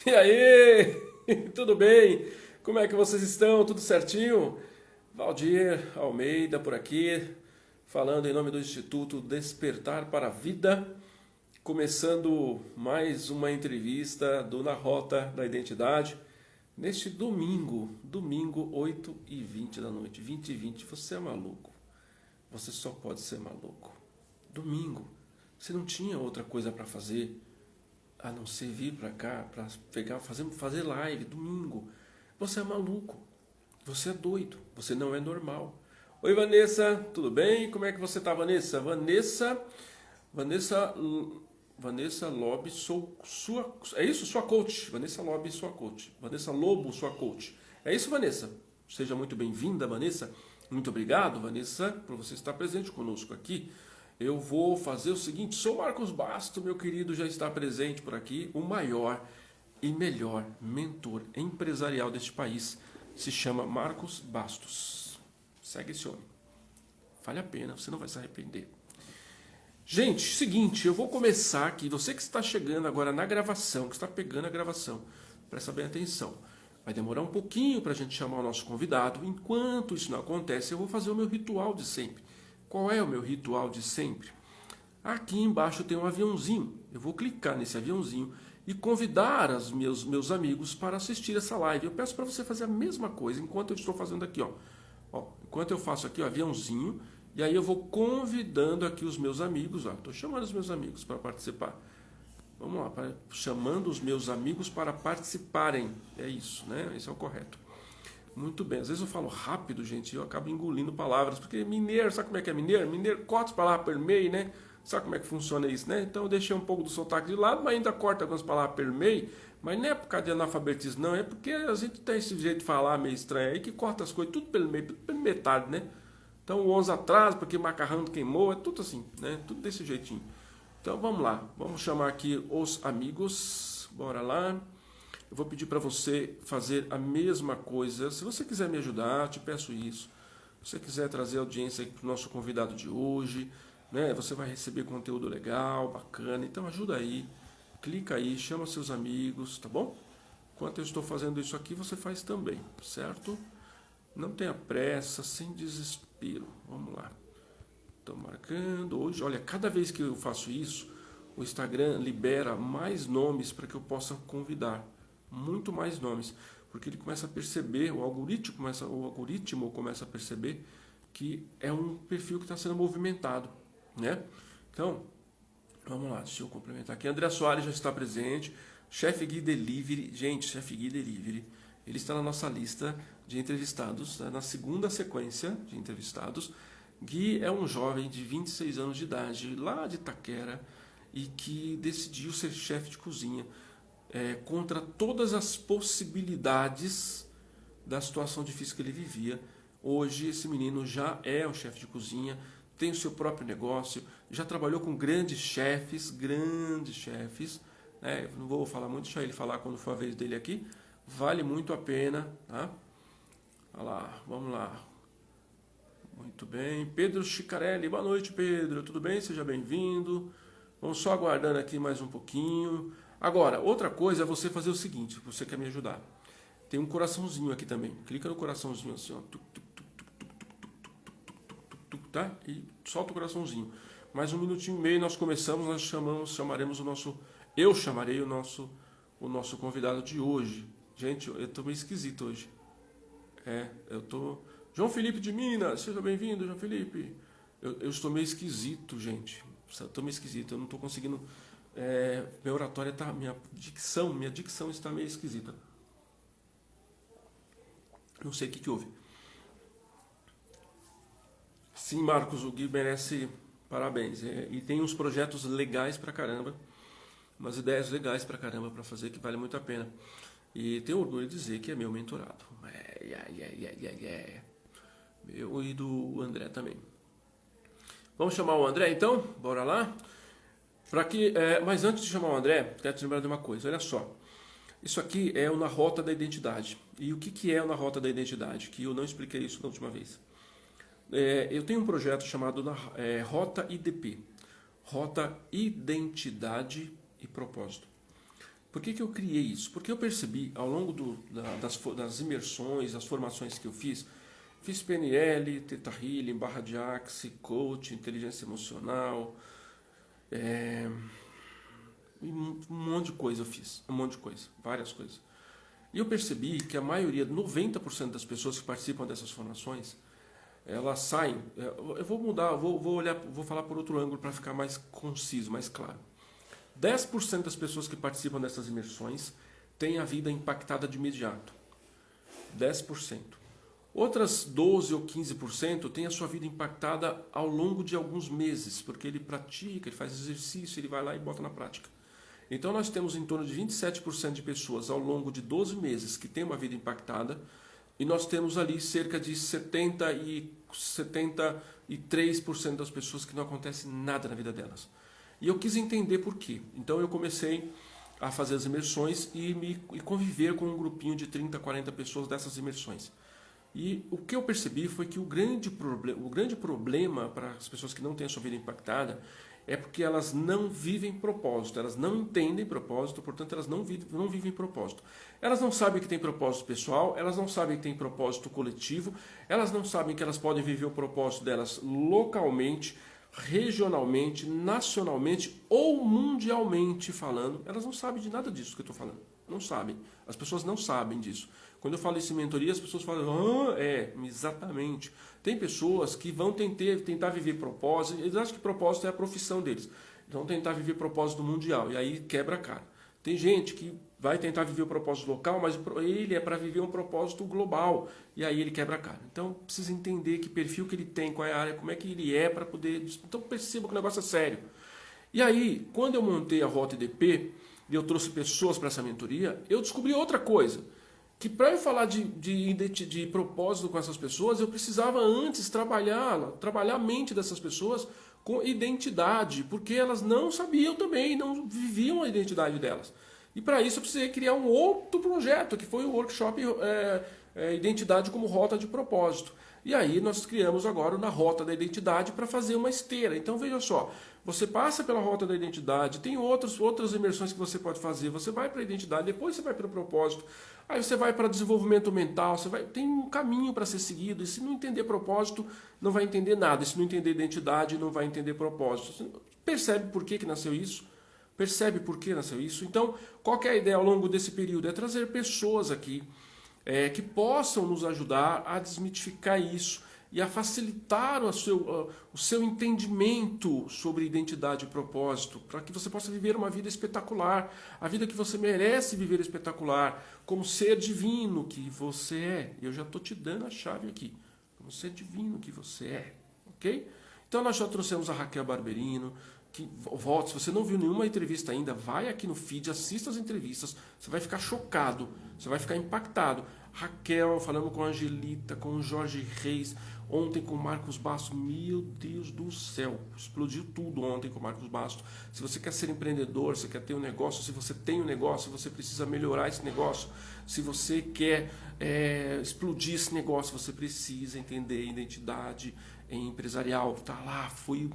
E aí, tudo bem? Como é que vocês estão? Tudo certinho? Valdir Almeida por aqui, falando em nome do Instituto Despertar para a Vida, começando mais uma entrevista do Na Rota da Identidade, neste domingo 8h20 da noite, 20h20. Você é maluco, você só pode ser maluco. Domingo, você não tinha outra coisa para fazer a não ser vir para cá para pegar, fazer live domingo. Você é maluco, você é doido, você não é normal. Oi Vanessa, tudo bem? Como é que você tá, Vanessa? Vanessa, Vanessa Lobe, sou sua, é isso? Sua coach. Vanessa Lobe, sua coach. Vanessa Lobo, sua coach. É isso, Vanessa? Seja muito bem-vinda, Vanessa. Muito obrigado, Vanessa, por você estar presente conosco aqui. Eu vou fazer o seguinte, sou Marcos Basto, meu querido, já está presente por aqui, o maior e melhor mentor empresarial deste país. Se chama Marcos Bastos. Segue esse homem. Vale a pena, você não vai se arrepender. Gente, seguinte, eu vou começar aqui. Você que está chegando agora na gravação, que está pegando a gravação, presta bem atenção. Vai demorar um pouquinho para a gente chamar o nosso convidado. Enquanto isso não acontece, eu vou fazer o meu ritual de sempre. Qual é o meu ritual de sempre? Aqui embaixo tem um aviãozinho. Eu vou clicar nesse aviãozinho e convidar os meus amigos para assistir essa live. Eu peço para você fazer a mesma coisa enquanto eu estou fazendo aqui. Enquanto eu faço aqui o aviãozinho, e aí eu vou convidando aqui os meus amigos. Estou chamando os meus amigos para participar. Vamos lá, chamando os meus amigos para participarem. É isso, né? Esse é o correto. Muito bem, às vezes eu falo rápido, gente, e eu acabo engolindo palavras, porque mineiro, sabe como é que é mineiro? Mineiro corta as palavras por meio, né? Sabe como é que funciona isso, né? Então eu deixei um pouco do sotaque de lado, mas ainda corta algumas palavras por meio, mas não é por causa de analfabetismo, não, é porque a gente tem esse jeito de falar meio estranho aí, que corta as coisas tudo pelo meio, tudo pela metade, né? Então o 11 atrás, porque macarrão queimou, é tudo assim, né? Tudo desse jeitinho. Então vamos lá, vamos chamar aqui os amigos, bora lá. Eu vou pedir para você fazer a mesma coisa. Se você quiser me ajudar, te peço isso. Se você quiser trazer audiência para o nosso convidado de hoje, né? Você vai receber conteúdo legal, bacana. Então ajuda aí, clica aí, chama seus amigos, tá bom? Enquanto eu estou fazendo isso aqui, você faz também, certo? Não tenha pressa, sem desespero. Vamos lá. Estou marcando. Hoje, olha, cada vez que eu faço isso, o Instagram libera mais nomes para que eu possa convidar. Muito mais nomes, porque ele começa a perceber, o algoritmo começa a perceber que é um perfil que está sendo movimentado, né? Então, vamos lá, deixa eu complementar aqui. André Soares já está presente, Chef Gui Delivery, gente, Chef Gui Delivery, ele está na nossa lista de entrevistados, né? Na segunda sequência de entrevistados. Gui é um jovem de 26 anos de idade, lá de Itaquera, e que decidiu ser chefe de cozinha. Contra todas as possibilidades da situação difícil que ele vivia. Hoje esse menino já é o chefe de cozinha, tem o seu próprio negócio, já trabalhou com grandes chefes, né? Não vou falar muito, deixa ele falar quando for a vez dele aqui. Vale muito a pena, tá? Olha lá, vamos lá. Muito bem, Pedro Chicarelli, boa noite Pedro, tudo bem? Seja bem-vindo. Vamos só aguardando aqui mais um pouquinho. Agora, outra coisa é você fazer o seguinte, você quer me ajudar. Tem um coraçãozinho aqui também. Clica no coraçãozinho assim, ó. Tá? E solta o coraçãozinho. Mais 1 minutinho e meio nós começamos, chamaremos o nosso... Eu chamarei o nosso convidado de hoje. Gente, eu tô meio esquisito hoje. Eu tô... João Felipe de Minas, seja bem-vindo, João Felipe. Eu estou meio esquisito, gente. Eu estou meio esquisito, eu não estou conseguindo... minha oratória tá, minha dicção está meio esquisita. Não sei o que houve. Sim, Marcos, o Gui merece parabéns. E tem uns projetos legais pra caramba, umas ideias legais pra caramba pra fazer que vale muito a pena. E tenho orgulho de dizer que é meu mentorado. Meu e do André também. Vamos chamar o André então? Bora lá? Mas antes de chamar o André, quero te lembrar de uma coisa, olha só. Isso aqui é o Na Rota da Identidade. E o que é o Na Rota da Identidade? Que eu não expliquei isso da última vez. Eu tenho um projeto chamado Rota IDP. Rota Identidade e Propósito. Por que eu criei isso? Porque eu percebi ao longo das imersões, das formações que eu fiz PNL, Theta Healing, Barra de Axis, Coach, Inteligência Emocional, um monte de coisa eu fiz, um monte de coisa, várias coisas. E eu percebi que a maioria, 90% das pessoas que participam dessas formações, elas saem. Eu vou mudar, vou falar por outro ângulo para ficar mais conciso, mais claro. 10% das pessoas que participam dessas imersões têm a vida impactada de imediato. 10%. Outras 12 ou 15% têm a sua vida impactada ao longo de alguns meses, porque ele pratica, ele faz exercício, ele vai lá e bota na prática. Então nós temos em torno de 27% de pessoas ao longo de 12 meses que têm uma vida impactada, e nós temos ali cerca de 73% das pessoas que não acontece nada na vida delas. E eu quis entender por quê. Então eu comecei a fazer as imersões e conviver com um grupinho de 30, 40 pessoas dessas imersões. E o que eu percebi foi que o grande problema para as pessoas que não têm a sua vida impactada é porque elas não vivem propósito, elas não entendem propósito, portanto elas não vivem propósito. Elas não sabem que tem propósito pessoal, elas não sabem que tem propósito coletivo, elas não sabem que elas podem viver o propósito delas localmente, regionalmente, nacionalmente ou mundialmente falando. Elas não sabem de nada disso que eu estou falando. Não sabem. As pessoas não sabem disso. Quando eu falo isso em mentoria, as pessoas falam, exatamente. Tem pessoas que vão tentar viver propósito, eles acham que propósito é a profissão deles. Vão tentar viver propósito mundial, e aí quebra a cara. Tem gente que vai tentar viver o propósito local, mas ele é para viver um propósito global, e aí ele quebra a cara. Então precisa entender que perfil que ele tem, qual é a área, como é que ele é para poder... Então perceba que o negócio é sério. E aí, quando eu montei a Rota EDP, e eu trouxe pessoas para essa mentoria, eu descobri outra coisa. Que para eu falar de propósito com essas pessoas, eu precisava antes trabalhar a mente dessas pessoas com identidade, porque elas não sabiam também, não viviam a identidade delas. E para isso eu precisei criar um outro projeto, que foi o workshop Identidade como Rota de Propósito. E aí nós criamos agora na Rota da Identidade para fazer uma esteira. Então veja só, você passa pela Rota da Identidade, tem outras imersões que você pode fazer, você vai para a identidade, depois você vai para o propósito, aí você vai para desenvolvimento mental, tem um caminho para ser seguido, e se não entender propósito, não vai entender nada, e se não entender identidade, não vai entender propósito. Você percebe por que nasceu isso? Percebe por que nasceu isso? Então, qual que é a ideia ao longo desse período? É trazer pessoas aqui que possam nos ajudar a desmitificar isso e a facilitar o seu entendimento sobre identidade e propósito, para que você possa viver uma vida espetacular, a vida que você merece viver espetacular, como ser divino que você é. E eu já estou te dando a chave aqui, como ser divino que você é, ok? Então nós já trouxemos a Raquel Barberino, que volta, se você não viu nenhuma entrevista ainda, vai aqui no feed, assista as entrevistas, você vai ficar chocado, você vai ficar impactado. Raquel, falando com a Angelita, com o Jorge Reis, ontem com o Marcos Bastos, meu Deus do céu, explodiu tudo ontem com o Marcos Bastos. Se você quer ser empreendedor, você quer ter um negócio, se você tem um negócio, você precisa melhorar esse negócio, se você quer explodir esse negócio, você precisa entender identidade empresarial. Tá lá, fui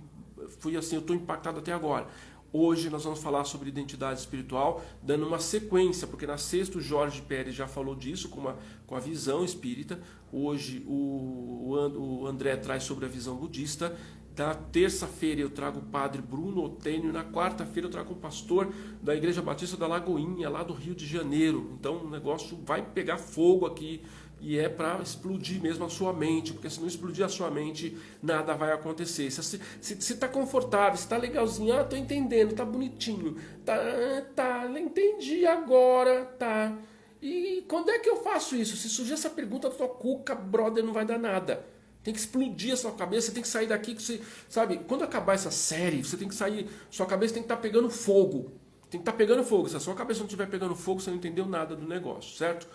assim, eu estou impactado até agora. Hoje nós vamos falar sobre identidade espiritual, dando uma sequência, porque na sexta o Jorge Pérez já falou disso com a visão espírita. Hoje o André traz sobre a visão budista. Na terça-feira eu trago o padre Bruno Otênio. Na quarta-feira eu trago um pastor da Igreja Batista da Lagoinha, lá do Rio de Janeiro. Então o negócio vai pegar fogo aqui. E é para explodir mesmo a sua mente, porque se não explodir a sua mente, nada vai acontecer. Se está confortável, se está legalzinho, estou entendendo, está bonitinho, tá, entendi agora, tá. E quando é que eu faço isso? Se surgir essa pergunta da tua cuca, brother, não vai dar nada. Tem que explodir a sua cabeça, você tem que sair daqui, que você, sabe? Quando acabar essa série, você tem que sair, sua cabeça tem que estar pegando fogo. Tem que estar pegando fogo. Se a sua cabeça não estiver pegando fogo, você não entendeu nada do negócio, certo?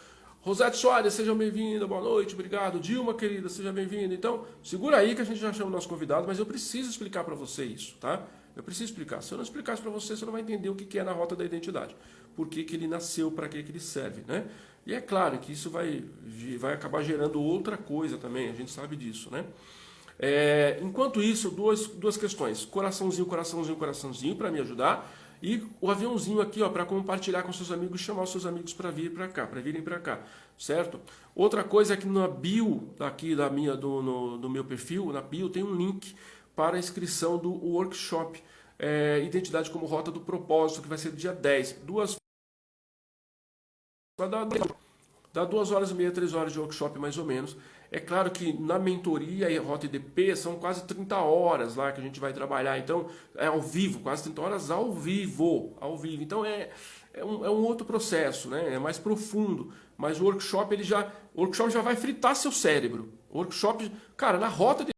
Rosete Soares, seja bem-vinda, boa noite, obrigado. Dilma, querida, seja bem-vinda. Então, segura aí que a gente já chama o nosso convidado, mas eu preciso explicar para você isso, tá? Eu preciso explicar. Se eu não explicar isso para você, você não vai entender o que é na Rota da Identidade. Por que ele nasceu, para que ele serve, né? E é claro que isso vai acabar gerando outra coisa também, a gente sabe disso, né? Enquanto isso, duas questões. Coraçãozinho, coraçãozinho, coraçãozinho para me ajudar. E o aviãozinho aqui, ó, para compartilhar com seus amigos, chamar os seus amigos para vir para cá, para virem para cá, certo? Outra coisa é que na bio aqui do meu perfil, na bio tem um link para a inscrição do workshop Identidade como Rota do Propósito, que vai ser dia 10. Vai dá 2h30, 3 horas de workshop mais ou menos. É claro que na mentoria e Rota IDP são quase 30 horas lá que a gente vai trabalhar. Então, é ao vivo, quase 30 horas ao vivo. Ao vivo. Então, é um outro processo, né? É mais profundo. Mas o workshop já vai fritar seu cérebro. O workshop, cara, na Rota de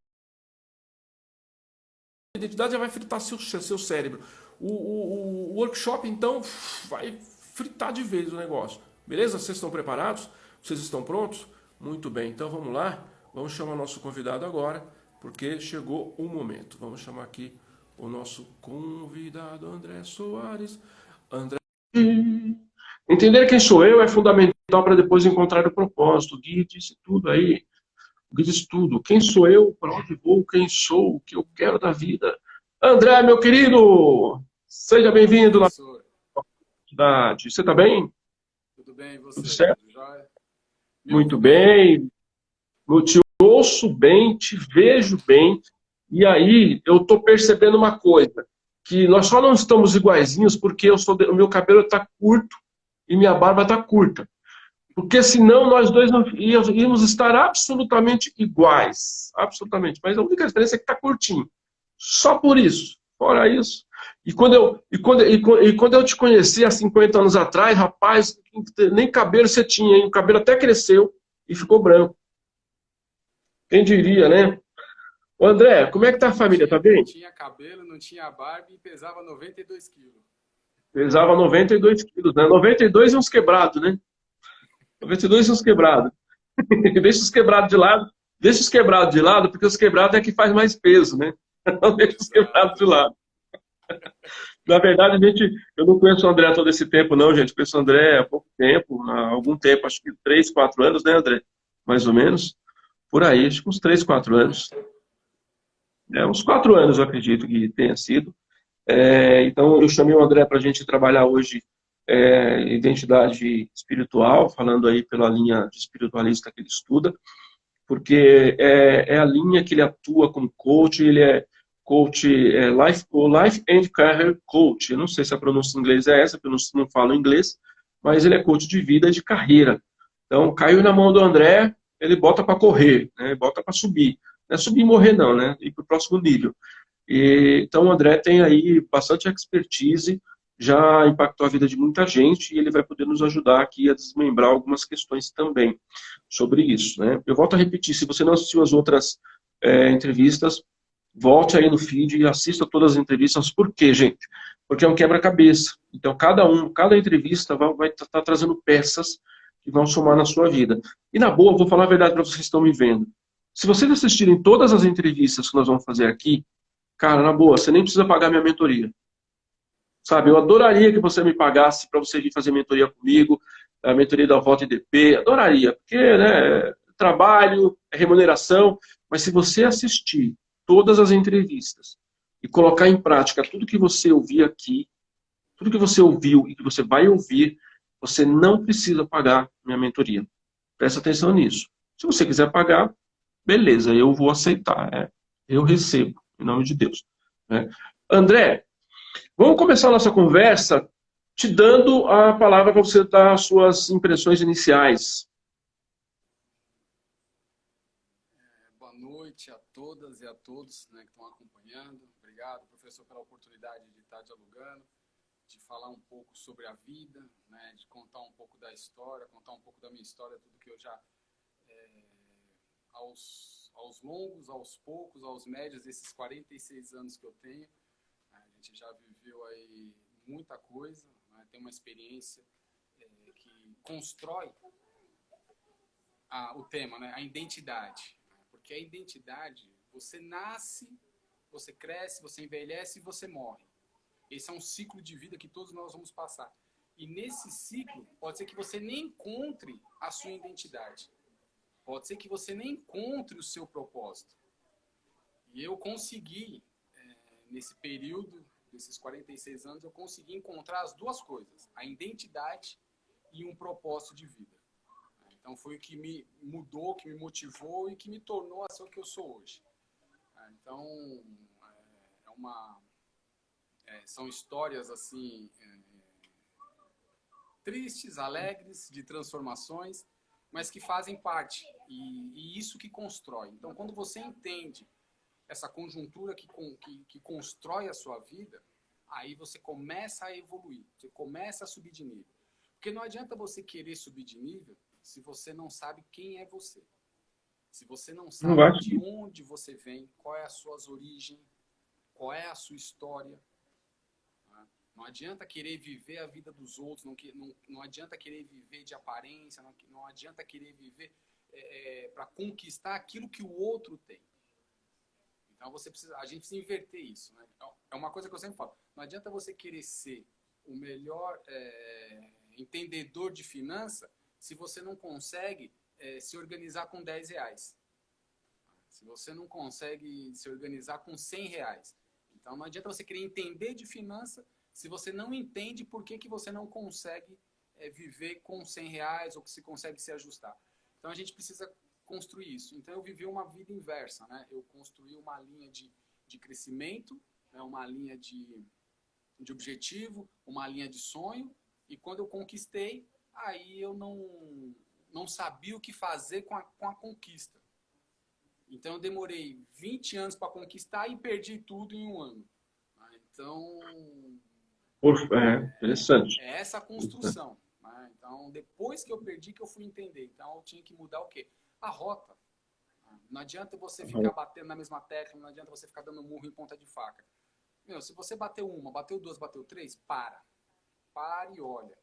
Identidade já vai fritar seu cérebro. O workshop, então, vai fritar de vez o negócio. Beleza? Vocês estão preparados? Vocês estão prontos? Muito bem, então vamos lá. Vamos chamar nosso convidado agora, porque chegou o momento. Vamos chamar aqui o nosso convidado, André Soares. André. Entender quem sou eu é fundamental para depois encontrar o propósito. O Gui disse tudo aí. O Gui disse tudo. Quem sou eu? Para onde vou? Quem sou? O que eu quero da vida? André, meu querido, seja bem-vindo na cidade. Você está bem? Tudo bem, e você? Tudo certo? Tudo jóia? Muito bem. Eu te ouço bem, te vejo bem. E aí eu estou percebendo uma coisa, que nós só não estamos iguaizinhos porque o meu cabelo está curto e minha barba está curta. Porque senão nós dois não íamos estar absolutamente iguais. Absolutamente. Mas a única diferença é que está curtinho. Só por isso. Fora isso. E quando eu te conheci há 50 anos atrás, rapaz, nem cabelo você tinha, hein? O cabelo até cresceu e ficou branco. Quem diria, né? Ô André, como é que tá a família? Tá bem? Não tinha cabelo, não tinha barba e pesava 92 quilos. Pesava 92 quilos, né? 92 e uns quebrados, né? 92 e uns quebrados. Deixa os quebrados de lado. Deixa os quebrados de lado, porque os quebrados é que faz mais peso, né? Então deixa os quebrados de lado. Na verdade, gente, eu não conheço o André todo esse tempo, não, gente. Eu conheço o André há pouco tempo, há algum tempo, acho que 3, 4 anos, né, André? Mais ou menos. Por aí, acho que uns 3, 4 anos. Uns 4 anos, eu acredito que tenha sido. Então, eu chamei o André para a gente trabalhar hoje identidade espiritual, falando aí pela linha de espiritualista que ele estuda, porque é a linha que ele atua como coach, ele é coach, life and career coach. Eu não sei se a pronúncia em inglês é essa, porque eu não falo inglês, mas ele é coach de vida e de carreira. Então, caiu na mão do André, ele bota para correr, né? Bota para subir. Não é subir e morrer, não, né? Ir para o próximo nível. Então, o André tem aí bastante expertise, já impactou a vida de muita gente e ele vai poder nos ajudar aqui a desmembrar algumas questões também sobre isso, né? Eu volto a repetir, se você não assistiu as outras entrevistas, volte aí no feed e assista todas as entrevistas. Por quê, gente? Porque é um quebra-cabeça. Então, cada entrevista vai estar trazendo peças que vão somar na sua vida. E na boa, vou falar a verdade para vocês que estão me vendo. Se vocês assistirem todas as entrevistas que nós vamos fazer aqui, cara, na boa, você nem precisa pagar minha mentoria. Sabe, eu adoraria que você me pagasse para você vir fazer mentoria comigo, a mentoria da Rota IDP, adoraria, porque, né, trabalho, é remuneração, mas se você assistir todas as entrevistas e colocar em prática tudo que você ouvir aqui, tudo que você ouviu e que você vai ouvir, você não precisa pagar minha mentoria. Presta atenção nisso. Se você quiser pagar, beleza, eu vou aceitar. Eu recebo, em nome de Deus. Né? André, vamos começar a nossa conversa te dando a palavra para você dar as suas impressões iniciais. Boa noite a todas e a todos, né, que estão acompanhando. Obrigado, professor, pela oportunidade de estar dialogando, de falar um pouco sobre a vida, né, de contar um pouco da história, contar um pouco da minha história, tudo que eu já, aos longos, aos poucos, aos médios, esses 46 anos que eu tenho, a gente já viveu aí muita coisa, né, tem uma experiência que constrói o tema, né, a identidade. Porque a identidade, você nasce, você cresce, você envelhece e você morre. Esse é um ciclo de vida que todos nós vamos passar. E nesse ciclo, pode ser que você nem encontre a sua identidade. Pode ser que você nem encontre o seu propósito. E eu consegui, nesse período desses 46 anos, eu consegui encontrar as duas coisas, a identidade e um propósito de vida. Então foi o que me mudou, que me motivou e que me tornou a ser o que eu sou hoje. Então são histórias assim tristes, alegres, de transformações, mas que fazem parte e isso que constrói. Então quando você entende essa conjuntura que constrói a sua vida, aí você começa a evoluir, você começa a subir de nível. Porque não adianta você querer subir de nível se você não sabe quem é você. Se você não sabe de onde você vem, qual é as suas origens, qual é a sua história. Não adianta querer viver a vida dos outros, não adianta querer viver de aparência, não adianta querer viver para conquistar aquilo que o outro tem. Então a gente precisa inverter isso. Né? É uma coisa que eu sempre falo. Não adianta você querer ser o melhor entendedor de finança se você não consegue se organizar com R$10. Se você não consegue se organizar com R$100. Então não adianta você querer entender de finança se você não entende por que você não consegue viver com R$100 ou que se consegue se ajustar. Então a gente precisa construir isso. Então eu vivi uma vida inversa, né? Eu construí uma linha de crescimento, né? Uma linha de objetivo, uma linha de sonho, e quando eu conquistei, aí eu não sabia o que fazer com a conquista. Então eu demorei 20 anos para conquistar e perdi tudo em um ano. Então interessante. É essa construção. Né? Então depois que eu perdi que eu fui entender. Então eu tinha que mudar o quê? A rota. Não adianta você ficar batendo na mesma tecla, não adianta você ficar dando murro em ponta de faca. Se você bateu uma, bateu duas, bateu três, para e olha.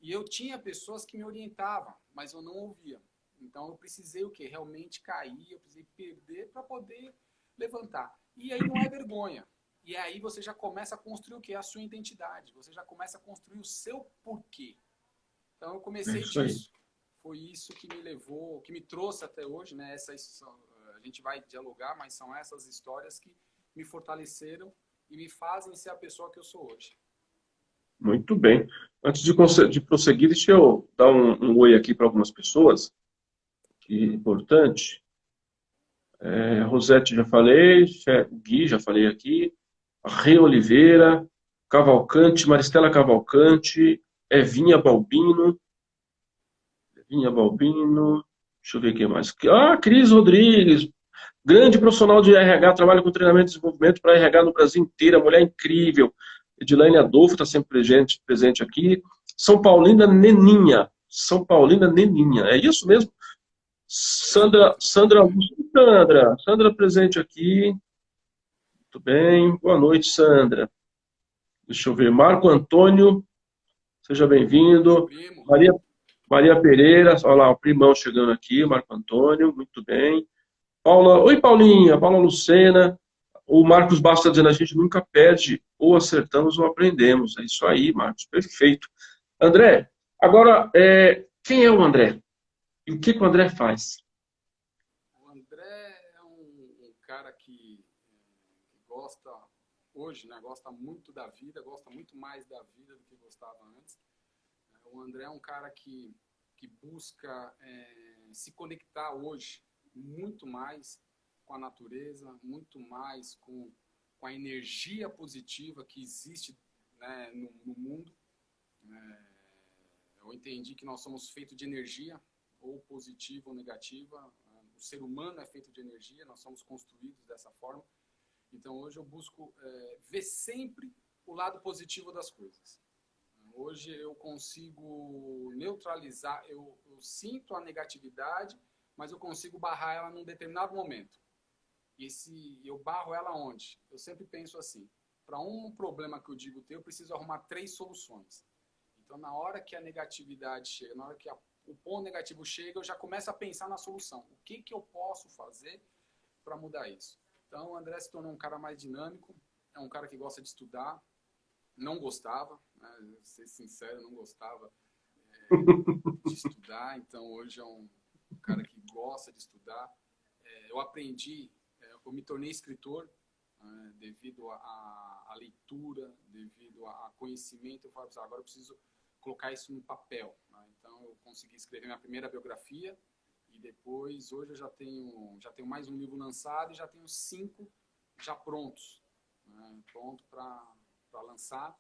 E eu tinha pessoas que me orientavam, mas eu não ouvia. Então eu precisei o quê? Realmente cair, eu precisei perder para poder levantar. E aí não é vergonha. E aí você já começa a construir o quê? A sua identidade. Você já começa a construir o seu porquê. Então eu comecei disso. Foi isso que me levou, que me trouxe até hoje, né? A gente vai dialogar, mas são essas histórias que me fortaleceram e me fazem ser a pessoa que eu sou hoje. Muito bem. Antes de prosseguir, deixa eu dar um oi aqui para algumas pessoas, que é importante. Rosete já falei, Gui já falei aqui, Rê Oliveira, Cavalcante, Maristela Cavalcante, Evinha Balbino, deixa eu ver quem mais. Cris Rodrigues, grande profissional de RH, trabalha com treinamento e desenvolvimento para RH no Brasil inteiro, mulher incrível. Edilene Adolfo está sempre presente aqui. São Paulina Neninha, é isso mesmo? Sandra presente aqui. Muito bem, boa noite, Sandra. Deixa eu ver, Marco Antônio, seja bem-vindo. Maria Pereira, olha lá, o primão chegando aqui, Marco Antônio, muito bem. Oi, Paulinha, Paula Lucena. O Marcos Bastos está dizendo, a gente nunca perde, ou acertamos ou aprendemos. É isso aí, Marcos, perfeito. André, agora, quem é o André? E o que o André faz? O André é um cara que gosta, hoje, né, gosta muito da vida, gosta muito mais da vida do que gostava antes. O André é um cara que busca se conectar hoje muito mais com a natureza, muito mais com a energia positiva que existe, né, no mundo. Eu entendi que nós somos feitos de energia, ou positiva ou negativa. O ser humano é feito de energia, nós somos construídos dessa forma. Então hoje eu busco ver sempre o lado positivo das coisas. Hoje eu consigo neutralizar, eu sinto a negatividade, mas eu consigo barrar ela num determinado momento. E se eu barro ela onde? Eu sempre penso assim, para um problema que eu digo ter, eu preciso arrumar 3 soluções. Então na hora que a negatividade chega, na hora que o ponto negativo chega, eu já começo a pensar na solução. O que eu posso fazer para mudar isso? Então o André se tornou um cara mais dinâmico, é um cara que gosta de estudar, não gostava, né, ser sincero, não gostava de estudar, então hoje é um cara que gosta de estudar. Eu aprendi, eu me tornei escritor, né, devido à leitura, devido a conhecimento, eu falo, agora eu preciso colocar isso no papel. Né? Então, eu consegui escrever minha primeira biografia e depois, hoje eu já tenho mais um livro lançado e já tenho 5 já prontos, né? Pronto para lançar.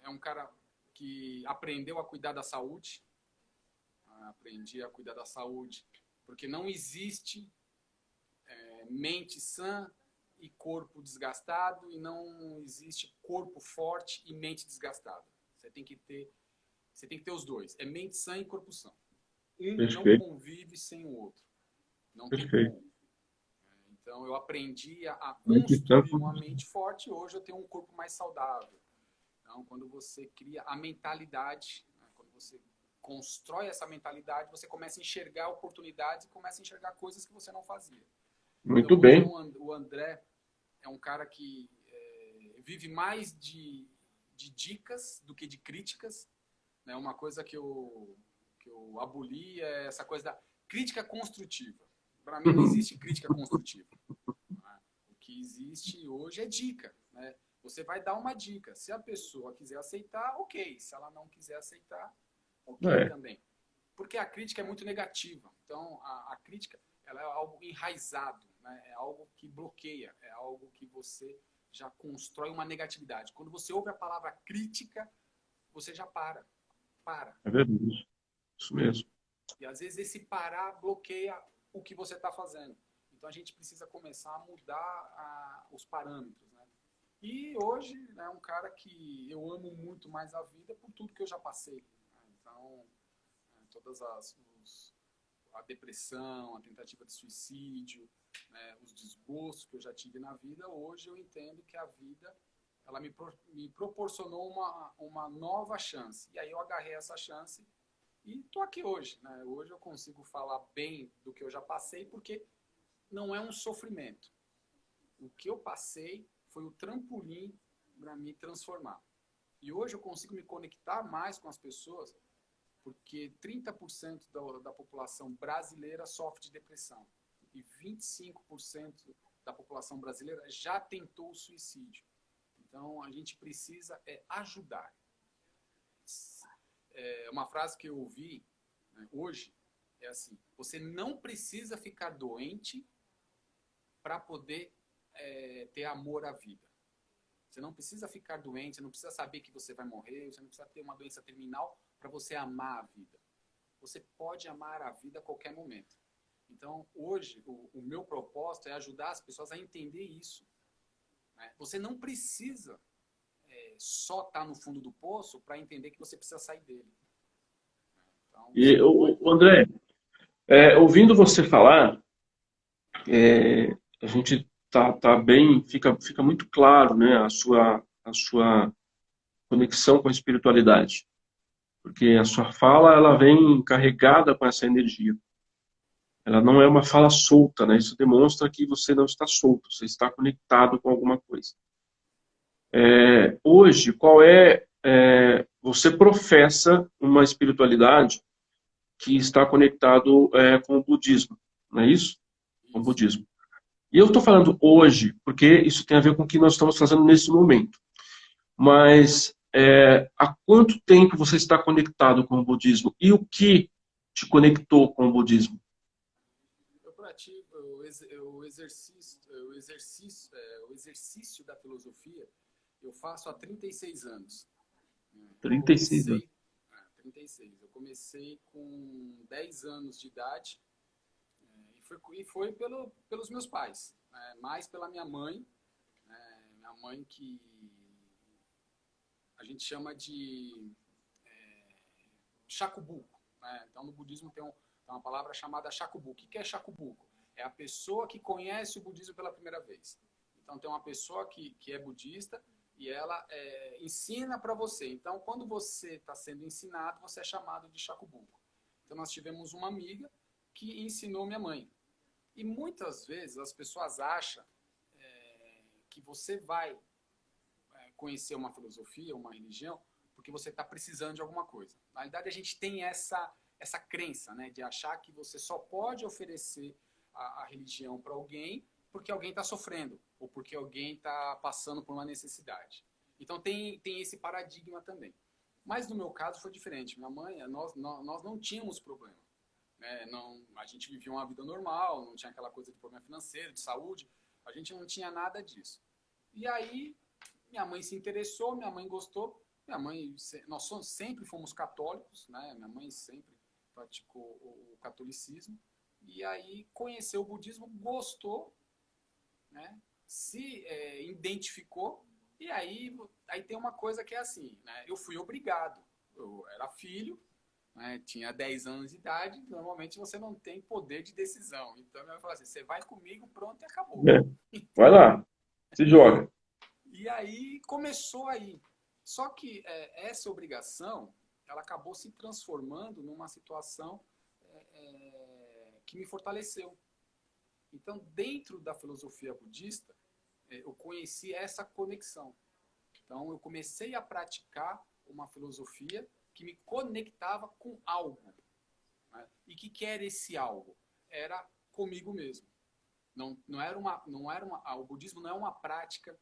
É um cara que aprendeu a cuidar da saúde, aprendi a cuidar da saúde, porque não existe mente sã e corpo desgastado, e não existe corpo forte e mente desgastada. Você tem que ter os dois, é mente sã e corpo sã. Um não convive sem o outro, não tem como. Então eu aprendi a construir uma mente forte e hoje eu tenho um corpo mais saudável. Então, quando você cria a mentalidade, né, quando você constrói essa mentalidade, você começa a enxergar oportunidades e começa a enxergar coisas que você não fazia. Muito então, bem. O André é um cara que vive mais de dicas do que de críticas. Né? Uma coisa que eu aboli é essa coisa da crítica construtiva. Para mim não existe crítica construtiva. Né? O que existe hoje é dica, né? Você vai dar uma dica. Se a pessoa quiser aceitar, ok. Se ela não quiser aceitar, ok também. Porque a crítica é muito negativa. Então, a crítica ela é algo enraizado, né? É algo que bloqueia, é algo que você já constrói uma negatividade. Quando você ouve a palavra crítica, você já para. É verdade. Isso mesmo. E às vezes esse parar bloqueia o que você está fazendo. Então, a gente precisa começar a mudar os parâmetros, né? E hoje é um cara que eu amo muito mais a vida por tudo que eu já passei. Então, todas a depressão, a tentativa de suicídio, né, os desgostos que eu já tive na vida, hoje eu entendo que a vida ela me proporcionou uma nova chance. E aí eu agarrei essa chance e estou aqui hoje. Né? Hoje eu consigo falar bem do que eu já passei porque não é um sofrimento. O que eu passei foi o trampolim para me transformar. E hoje eu consigo me conectar mais com as pessoas porque 30% da população brasileira sofre de depressão e 25% da população brasileira já tentou o suicídio. Então, a gente precisa ajudar. Uma frase que eu ouvi, né, hoje é assim: você não precisa ficar doente para poder ter amor à vida. Você não precisa ficar doente, você não precisa saber que você vai morrer, você não precisa ter uma doença terminal para você amar a vida. Você pode amar a vida a qualquer momento. Então, hoje, o meu propósito é ajudar as pessoas a entender isso. Né? Você não precisa só estar no fundo do poço para entender que você precisa sair dele. Então, e, André, ouvindo você falar, a gente tá bem, fica muito claro, né, a sua conexão com a espiritualidade. Porque a sua fala, ela vem carregada com essa energia. Ela não é uma fala solta, né? Isso demonstra que você não está solto, você está conectado com alguma coisa. Hoje, você professa uma espiritualidade que está conectado com o budismo, não é isso? Com o budismo. E eu estou falando hoje, porque isso tem a ver com o que nós estamos fazendo nesse momento. Mas há quanto tempo você está conectado com o budismo? E o que te conectou com o budismo? Eu pratico o exercício da filosofia, eu faço há 36 anos. 36 anos. 36. Eu comecei com 10 anos de idade e foi pelos meus pais, mais pela minha mãe. Minha mãe que a gente chama de shakubuku. Né? Então, no budismo tem uma palavra chamada shakubuku. O que é shakubuku? É a pessoa que conhece o budismo pela primeira vez. Então, tem uma pessoa que é budista e ela ensina para você. Então, quando você está sendo ensinado, você é chamado de shakubuku. Então, nós tivemos uma amiga que ensinou minha mãe. E muitas vezes as pessoas acham que você vai conhecer uma filosofia, uma religião, porque você está precisando de alguma coisa. Na realidade, a gente tem essa crença, né, de achar que você só pode oferecer a religião para alguém porque alguém está sofrendo ou porque alguém está passando por uma necessidade. Então tem esse paradigma também. Mas no meu caso foi diferente. Minha mãe, nós não tínhamos problema. Né? A gente vivia uma vida normal, não tinha aquela coisa de problema financeiro, de saúde. A gente não tinha nada disso. E aí minha mãe se interessou, minha mãe gostou. Nós sempre fomos católicos, né? Minha mãe sempre praticou o catolicismo. E aí conheceu o budismo, gostou, né? Se identificou. E aí tem uma coisa que é assim, né? Eu fui obrigado. Eu era filho, né? Tinha 10 anos de idade. Normalmente você não tem poder de decisão. Então eu falei assim, você vai comigo, pronto, e acabou. Vai lá, se joga. E aí começou aí. Só que essa obrigação, ela acabou se transformando numa situação que me fortaleceu. Então, dentro da filosofia budista, eu conheci essa conexão. Então, eu comecei a praticar uma filosofia que me conectava com algo. Né? E que era esse algo? Era comigo mesmo. O budismo não é uma prática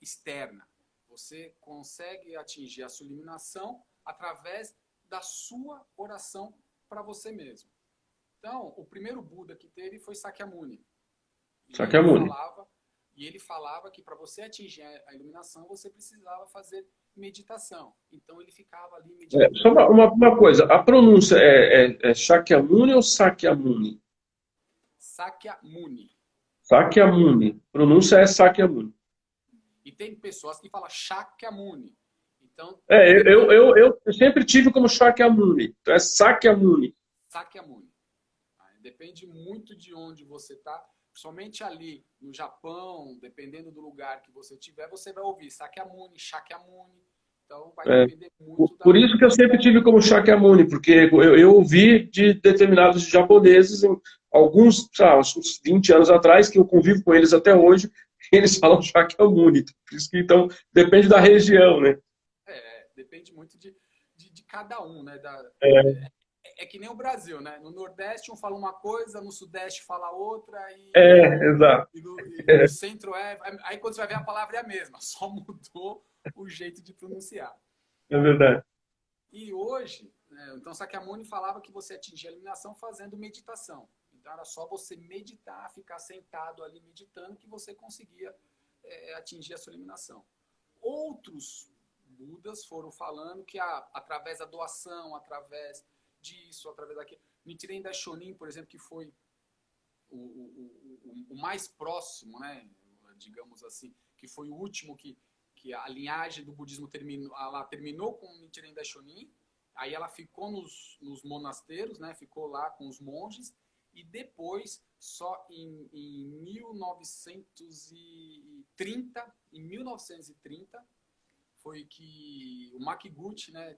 externa. Você consegue atingir a sua iluminação através da sua oração para você mesmo. Então, o primeiro Buda que teve foi Sakyamuni. E ele falava que para você atingir a iluminação, você precisava fazer meditação. Então, ele ficava ali meditando. Só uma coisa, a pronúncia é Shakyamuni ou Sakyamuni? Sakyamuni. Sakyamuni. A pronúncia é Sakyamuni. E tem pessoas que falam Shakyamuni. Então, eu sempre tive como Shakyamuni. Então é Sakyamuni. Sakyamuni. Depende muito de onde você está. Somente ali no Japão, dependendo do lugar que você tiver, você vai ouvir Sakyamuni, Shakyamuni. Então vai depender muito Por isso que eu sempre tive como Shakyamuni, porque eu ouvi de determinados japoneses, alguns, uns 20 anos atrás, que eu convivo com eles até hoje, eles falam Shakyamuni. Por isso que, então, depende da região, né? Depende muito de cada um, né? É que nem o Brasil, né? No Nordeste um fala uma coisa, no Sudeste fala outra. Exato. E no Centro Aí quando você vai ver a palavra é a mesma, só mudou o jeito de pronunciar. É verdade. E hoje, né, então Sakyamuni falava que você atingia a iluminação fazendo meditação. Então era só você meditar, ficar sentado ali meditando que você conseguia atingir a sua iluminação. Outros Budas foram falando que através da doação, através disso, através daquilo. Nichiren Daishonin, por exemplo, que foi o mais próximo, né, digamos assim, que foi o último que a linhagem do budismo terminou com Nichiren Daishonin, aí ela ficou nos monasteiros, né, ficou lá com os monges, e depois, só em 1930, foi que o Makiguchi, né,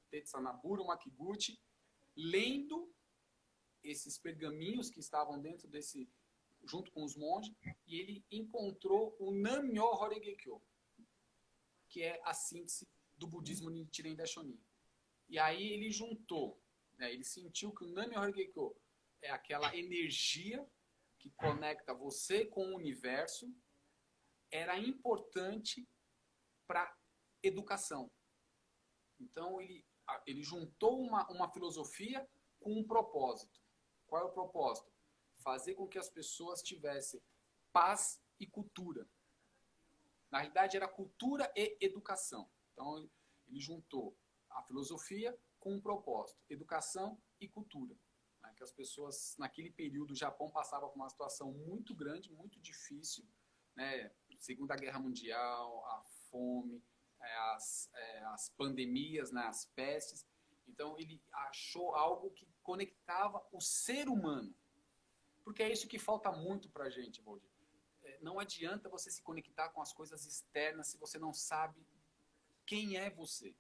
Tetsanaburo Makiguchi, lendo esses pergaminhos que estavam dentro junto com os monges, e ele encontrou o Nam-myoho Renge-kyo, que é a síntese do budismo Nichiren Daishonin. E aí ele juntou, né, ele sentiu que o Nam-myoho Renge-kyo é aquela energia que conecta você com o universo, era importante para educação. Então ele juntou uma filosofia com um propósito. Qual é o propósito? Fazer com que as pessoas tivessem paz e cultura. Na realidade, era cultura e educação. Então, ele juntou a filosofia com um propósito. Educação e cultura. Né? Que as pessoas, naquele período, o Japão passava por uma situação muito grande, muito difícil. Né? Segunda Guerra Mundial, a fome, as pandemias, né? As pestes. Então, ele achou algo que conectava o ser humano. Porque é isso que falta muito para a gente, Valdir. Não adianta você se conectar com as coisas externas se você não sabe quem é você.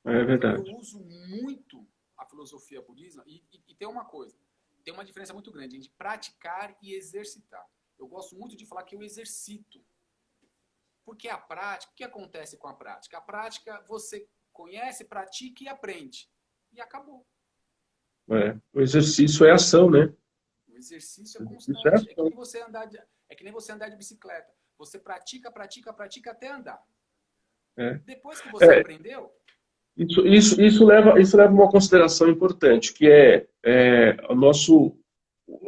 É verdade. Eu uso muito a filosofia budista e tem uma coisa. Tem uma diferença muito grande entre praticar e exercitar. Eu gosto muito de falar que eu exercito. Porque a prática, o que acontece com a prática? A prática você conhece, pratica e aprende. E acabou. O exercício é ação, né? exercício é Isso é constante. É que ação. nem você andar de bicicleta. Você pratica, pratica, pratica até andar. É. Depois que você aprendeu, Isso leva a uma consideração importante, que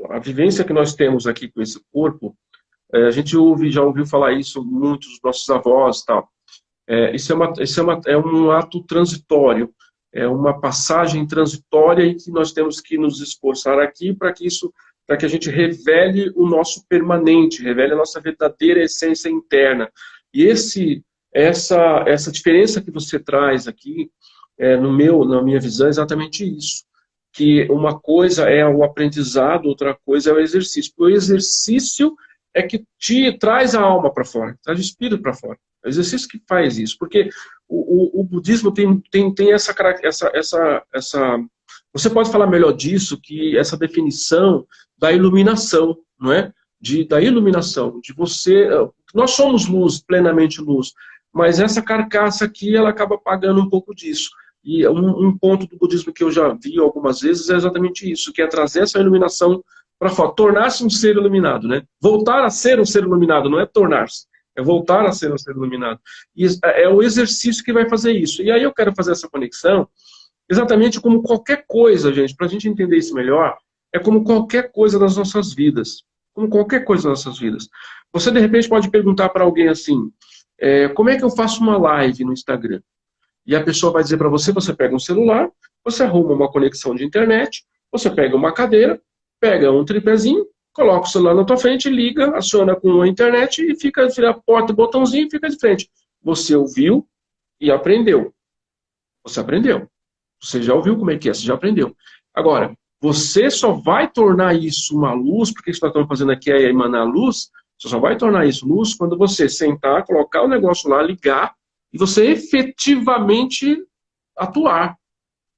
a vivência que nós temos aqui com esse corpo. A gente já ouviu falar isso muitos dos nossos avós e tal. É um ato transitório, é uma passagem transitória em que nós temos que nos esforçar aqui para que a gente revele o nosso permanente, revele a nossa verdadeira essência interna. E essa diferença que você traz aqui, na minha visão, é exatamente isso. Que uma coisa é o aprendizado, outra coisa é o exercício. O exercício é que te traz a alma para fora, traz o espírito para fora. É o exercício que faz isso, porque o budismo tem essa. Você pode falar melhor disso, que essa definição da iluminação, não é? Da iluminação, de você. Nós somos luz, plenamente luz, mas essa carcaça aqui, ela acaba pagando um pouco disso. E um ponto do budismo que eu já vi algumas vezes é exatamente isso, que é trazer essa iluminação para fora, tornar-se um ser iluminado, né? Voltar a ser um ser iluminado, não é tornar-se, é voltar a ser um ser iluminado. E é o exercício que vai fazer isso. E aí eu quero fazer essa conexão, exatamente como qualquer coisa, gente, para a gente entender isso melhor, é como qualquer coisa das nossas vidas. Como qualquer coisa das nossas vidas. Você, de repente, pode perguntar para alguém assim, como é que eu faço uma live no Instagram? E a pessoa vai dizer para você, você pega um celular, você arruma uma conexão de internet, você pega uma cadeira, pega um tripézinho, coloca o celular na tua frente, liga, aciona com a internet e fica, aporta o botãozinho e fica de frente. Você ouviu e aprendeu. Você aprendeu. Você já ouviu como é que é, você já aprendeu. Agora, você só vai tornar isso uma luz, porque o que nós estamos fazendo aqui é emanar luz, você só vai tornar isso luz quando você sentar, colocar o negócio lá, ligar, e você efetivamente atuar.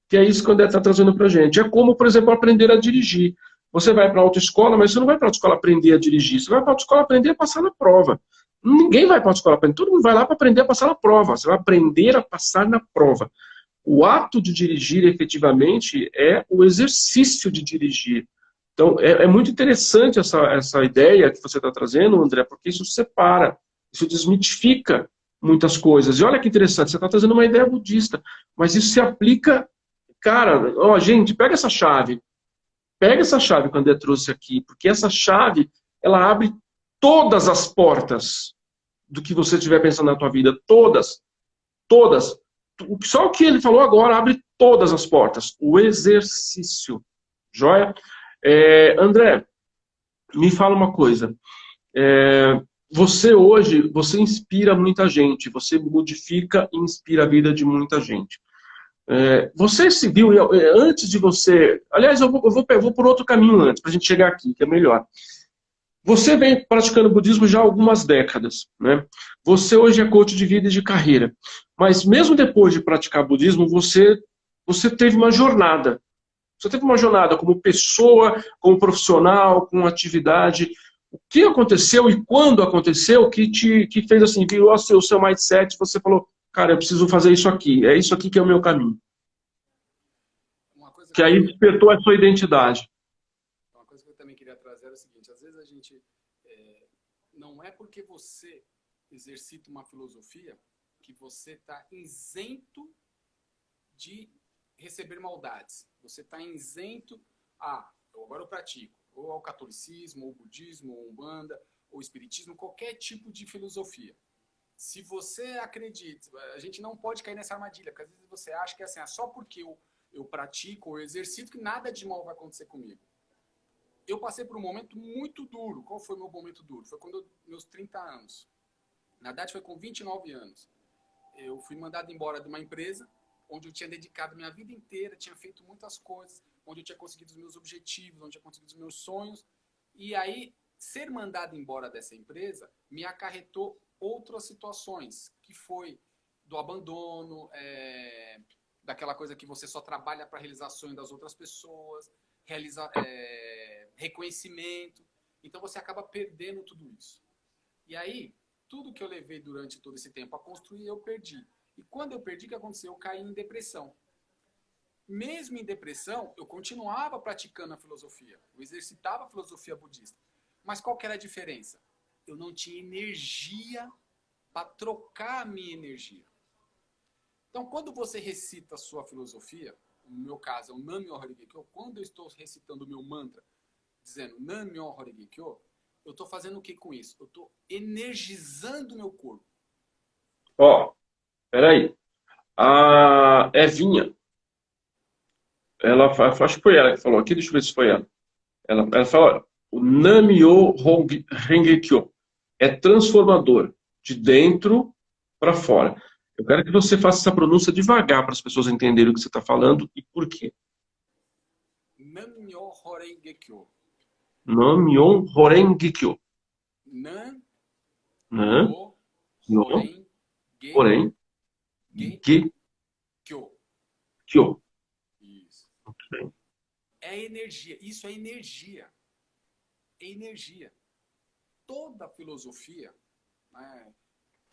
Que é isso que o André está trazendo para a gente. É como, por exemplo, aprender a dirigir. Você vai para a autoescola, mas você não vai para a autoescola aprender a dirigir. Você vai para a autoescola aprender a passar na prova. Ninguém vai para a autoescola aprender. Todo mundo vai lá para aprender a passar na prova. Você vai aprender a passar na prova. O ato de dirigir, efetivamente, é o exercício de dirigir. Então, é muito interessante essa ideia que você está trazendo, André, porque isso separa, isso desmitifica muitas coisas. E olha que interessante, você está trazendo uma ideia budista, mas isso se aplica. Cara, ó, gente, pega essa chave que o André trouxe aqui, porque essa chave, ela abre todas as portas do que você estiver pensando na tua vida, todas, todas. Só o que ele falou agora abre todas as portas. O exercício, joia? André, me fala uma coisa. Você hoje, você inspira muita gente, você modifica e inspira a vida de muita gente. Você se viu, antes de você... Aliás, eu vou por outro caminho antes, para a gente chegar aqui, que é melhor. Você vem praticando budismo já há algumas décadas, né? Você hoje é coach de vida e de carreira. Mas mesmo depois de praticar budismo, você teve uma jornada. Você teve uma jornada como pessoa, como profissional, com atividade. O que aconteceu e quando aconteceu que fez assim, virou o seu mindset, você falou, cara, eu preciso fazer isso aqui, é isso aqui que é o meu caminho. Que aí despertou a sua identidade. Uma coisa que eu também queria trazer era o seguinte, às vezes a gente, não é porque você exercita uma filosofia que você está isento de receber maldades. Você está isento agora eu pratico, ou ao catolicismo, ou budismo, ou umbanda, ou espiritismo, qualquer tipo de filosofia. Se você acredita, a gente não pode cair nessa armadilha, porque às vezes você acha que é assim, só porque eu pratico ou exercito que nada de mal vai acontecer comigo. Eu passei por um momento muito duro. Qual foi o meu momento duro? Foi quando meus 30 anos. Na verdade, foi com 29 anos. Eu fui mandado embora de uma empresa onde eu tinha dedicado minha vida inteira, tinha feito muitas coisas, onde eu tinha conseguido os meus objetivos, onde eu tinha conseguido os meus sonhos. E aí, ser mandado embora dessa empresa me acarretou outras situações, que foi do abandono, daquela coisa que você só trabalha para realizar sonhos das outras pessoas, reconhecimento. Então você acaba perdendo tudo isso. E aí, tudo que eu levei durante todo esse tempo a construir, eu perdi. E quando eu perdi, o que aconteceu? Eu caí em depressão. Mesmo em depressão, eu continuava praticando a filosofia. Eu exercitava a filosofia budista. Mas qual que era a diferença? Eu não tinha energia para trocar a minha energia. Então, quando você recita a sua filosofia, no meu caso é o Nam-myoho Renge Kyo, quando eu estou recitando o meu mantra, dizendo Nam-myoho Renge Kyo, eu estou fazendo o que com isso? Eu estou energizando o meu corpo. Ó, peraí. A Evinha, acho que foi ela que falou aqui, deixa eu ver se foi ela. Ela fala, o Nam-myoho Renge Kyo é transformador, de dentro para fora. Eu quero que você faça essa pronúncia devagar para as pessoas entenderem o que você está falando e por quê. Nam-myoho Renge Kyo. Nam-myoho Renge Kyo. Né? Nam-myoho Myoho, Renge porém, Ge Kyo. Kyo. Isso. Ok. É energia. Isso é energia. É energia. Toda filosofia, né?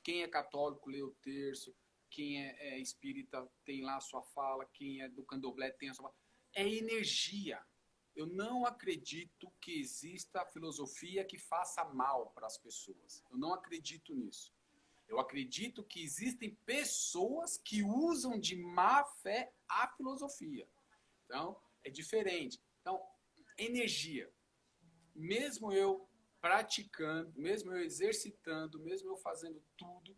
Quem é católico lê o terço, quem é espírita tem lá a sua fala, quem é do candomblé tem a sua fala. É energia. Eu não acredito que exista filosofia que faça mal para as pessoas. Eu não acredito nisso. Eu acredito que existem pessoas que usam de má fé a filosofia. Então, é diferente. Então, energia. Mesmo eu praticando, mesmo eu exercitando, mesmo eu fazendo tudo,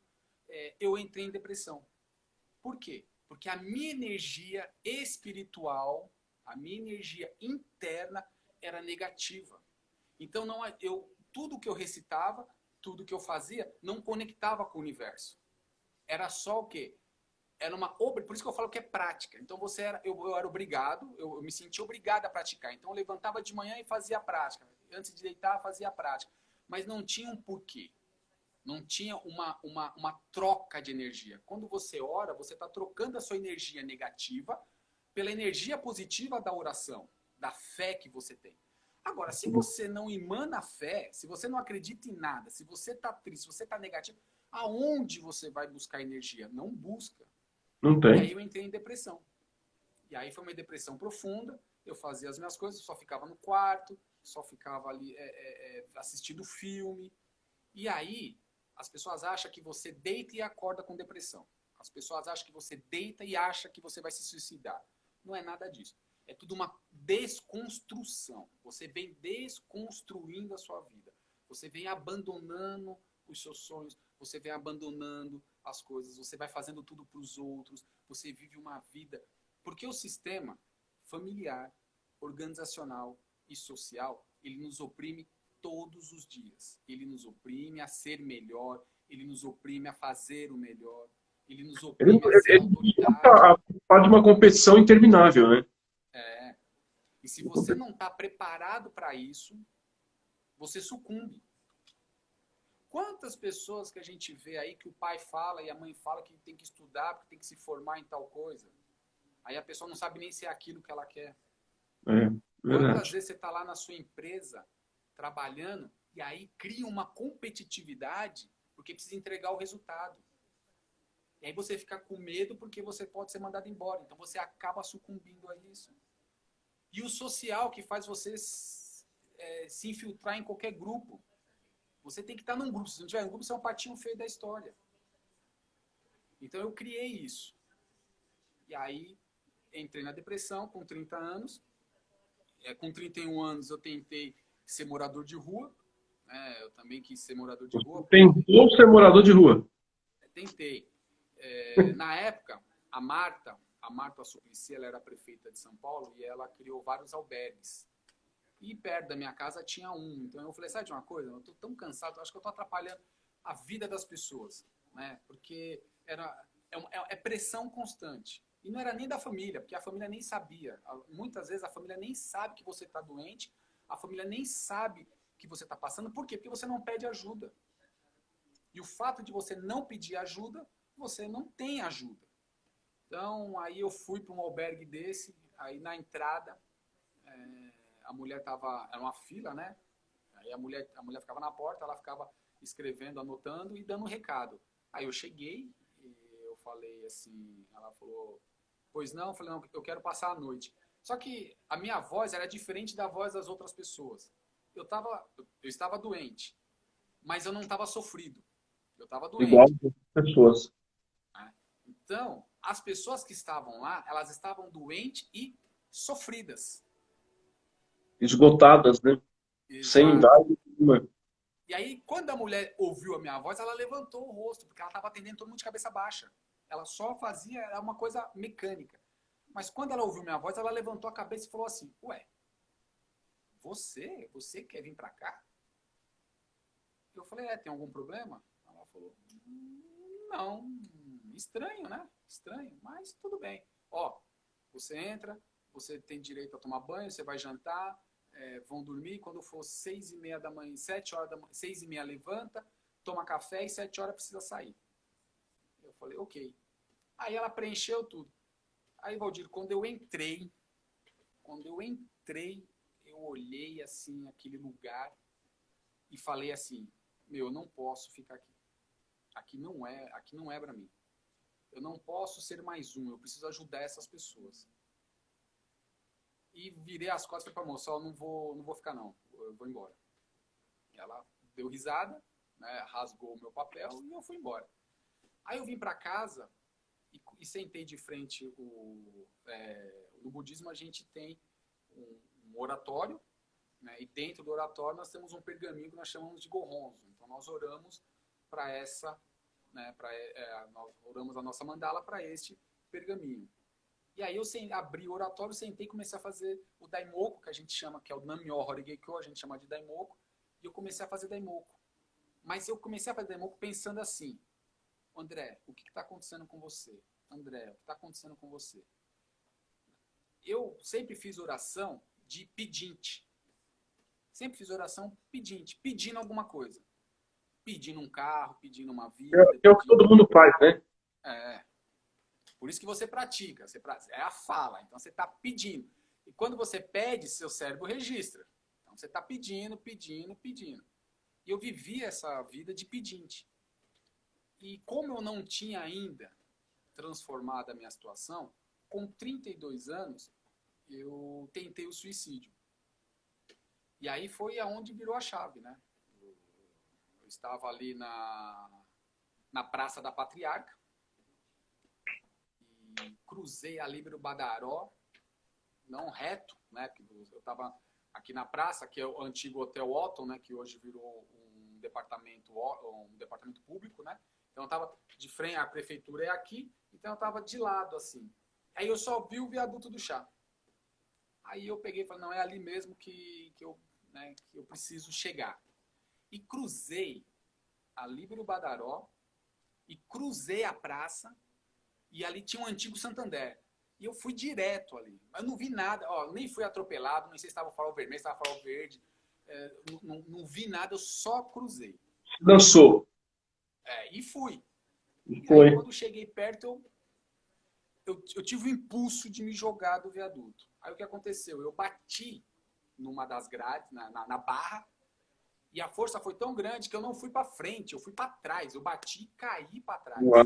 eu entrei em depressão. Por quê? Porque a minha energia espiritual, a minha energia interna era negativa. Então, tudo que eu recitava, tudo que eu fazia, não conectava com o universo. Era só o quê? Era por isso que eu falo que é prática. Então eu era obrigado, eu me sentia obrigado a praticar. Então eu levantava de manhã e fazia a prática. Antes de deitar, fazia a prática. Mas não tinha um porquê. Não tinha uma troca de energia. Quando você ora, você está trocando a sua energia negativa pela energia positiva da oração, da fé que você tem. Agora, se você não emana fé, se você não acredita em nada, se você está triste, se você está negativo, aonde você vai buscar energia? Não busca. Não E aí tem. eu entrei em depressão. E aí foi uma depressão profunda, eu fazia as minhas coisas, só ficava no quarto, só ficava ali assistindo filme. E aí as pessoas acham que você deita e acorda com depressão. As pessoas acham que você deita e acha que você vai se suicidar. Não é nada disso. É tudo uma desconstrução. Você vem desconstruindo a sua vida. Você vem abandonando os seus sonhos, você vem abandonando as coisas, você vai fazendo tudo para os outros, você vive uma vida... Porque o sistema familiar, organizacional e social, ele nos oprime todos os dias. Ele nos oprime a ser melhor, ele nos oprime a fazer o melhor, ele nos Ele, oprime a ser ele autoridade. participar de uma competição interminável, né? E se você não está preparado para isso, você sucumbe. Quantas pessoas que a gente vê aí que o pai fala e a mãe fala que tem que estudar, porque tem que se formar em tal coisa. Aí a pessoa não sabe nem se é aquilo que ela quer. Verdade. Quantas vezes você está lá na sua empresa, trabalhando, e aí cria uma competitividade porque precisa entregar o resultado. E aí você fica com medo porque você pode ser mandado embora. Então você acaba sucumbindo a isso. E o social que faz você se infiltrar em qualquer grupo. Você tem que estar num grupo. Se não tiver um grupo, você é um patinho feio da história. Então eu criei isso. E aí entrei na depressão com 30 anos. Com 31 anos eu tentei ser morador de rua. Eu também quis ser morador de rua. Tentou ser morador de rua. Tentei. Na época, a Marta Suplicy, ela era prefeita de São Paulo e ela criou vários albergues. E perto da minha casa tinha um. Então eu falei, sabe de uma coisa? Eu estou tão cansado, acho que eu estou atrapalhando a vida das pessoas. Né? Porque é pressão constante. E não era nem da família, porque a família nem sabia. Muitas vezes a família nem sabe que você está doente, a família nem sabe que você está passando. Por quê? Porque você não pede ajuda. E o fato de você não pedir ajuda, você não tem ajuda. Então, aí eu fui para um albergue desse, aí na entrada, a mulher estava... Era uma fila, né? Aí a mulher ficava na porta, ela ficava escrevendo, anotando e dando um recado. Aí eu cheguei e eu falei assim, ela falou, Pois não? Eu falei, não, eu quero passar a noite. Só que a minha voz era diferente da voz das outras pessoas. Eu estava doente, mas eu não estava sofrido. Eu estava Igual doente. as pessoas. Né? Então, as pessoas que estavam lá, elas estavam doentes e sofridas. Esgotadas, né? Sem Exato. idade nenhuma. E aí, quando a mulher ouviu a minha voz, ela levantou o rosto, porque ela estava atendendo todo mundo de cabeça baixa. Ela só fazia, era uma coisa mecânica. Mas quando ela ouviu minha voz, ela levantou a cabeça e falou assim, ué, você quer vir pra cá? Eu falei, tem algum problema? Ela falou, não, estranho, né? Estranho, mas tudo bem. Ó, você entra, você tem direito a tomar banho, você vai jantar, vão dormir, quando for 6h30 da manhã, 7 horas da manhã, 6h30 levanta, toma café e 7 horas precisa sair. Eu falei, ok. Aí ela preencheu tudo. Aí, Valdir, quando eu entrei, eu olhei assim aquele lugar e falei assim, meu, eu não posso ficar aqui. Aqui não é para mim. Eu não posso ser mais um, eu preciso ajudar essas pessoas. E virei as costas e falei pra moça, não vou ficar não, eu vou embora. Ela deu risada, né, rasgou o meu papel e eu fui embora. Aí eu vim para casa e sentei de frente no budismo a gente tem um oratório, né, e dentro do oratório nós temos um pergaminho que nós chamamos de Gohonzon. Então nós oramos para essa, né, nós oramos a nossa mandala para este pergaminho. E aí eu abri o oratório, sentei e comecei a fazer o Daimoku, que a gente chama, que é o Nam-myoho Horigekyo, a gente chama de Daimoku, e eu comecei a fazer Daimoku. Mas eu comecei a fazer Daimoku pensando assim, André, o que está acontecendo com você? André, o que está acontecendo com você? Eu sempre fiz oração de pedinte. Sempre fiz oração pedinte, pedindo alguma coisa. Pedindo um carro, pedindo uma vida. É o que todo mundo faz, né? Por isso que você pratica. É a fala. Então você está pedindo. E quando você pede, seu cérebro registra. Então você está pedindo, pedindo, pedindo. E eu vivi essa vida de pedinte. E como eu não tinha ainda transformado a minha situação, com 32 anos, eu tentei o suicídio. E aí foi aonde virou a chave, né? Eu estava ali na Praça da Patriarca e cruzei a Líbero Badaró, não reto, né? Eu estava aqui na praça, que é o antigo Hotel Otton, né? Que hoje virou um departamento público, né? Então eu estava de frente, a prefeitura é aqui, então eu estava de lado assim. Aí eu só vi o viaduto do chá. Aí eu peguei e falei, não, é ali mesmo que eu preciso chegar. E cruzei a Líbero Badaró e cruzei a praça e ali tinha um antigo Santander. E eu fui direto ali. Eu não vi nada, nem fui atropelado, nem sei se estava farol vermelho, se estava farol verde. Não vi nada, eu só cruzei. Dançou. E fui. E E foi. aí quando cheguei perto, eu tive o impulso de me jogar do viaduto. Aí o que aconteceu? Eu bati numa das grades, na barra, e a força foi tão grande que eu não fui para frente, eu fui para trás. Eu bati e caí para trás. Uau.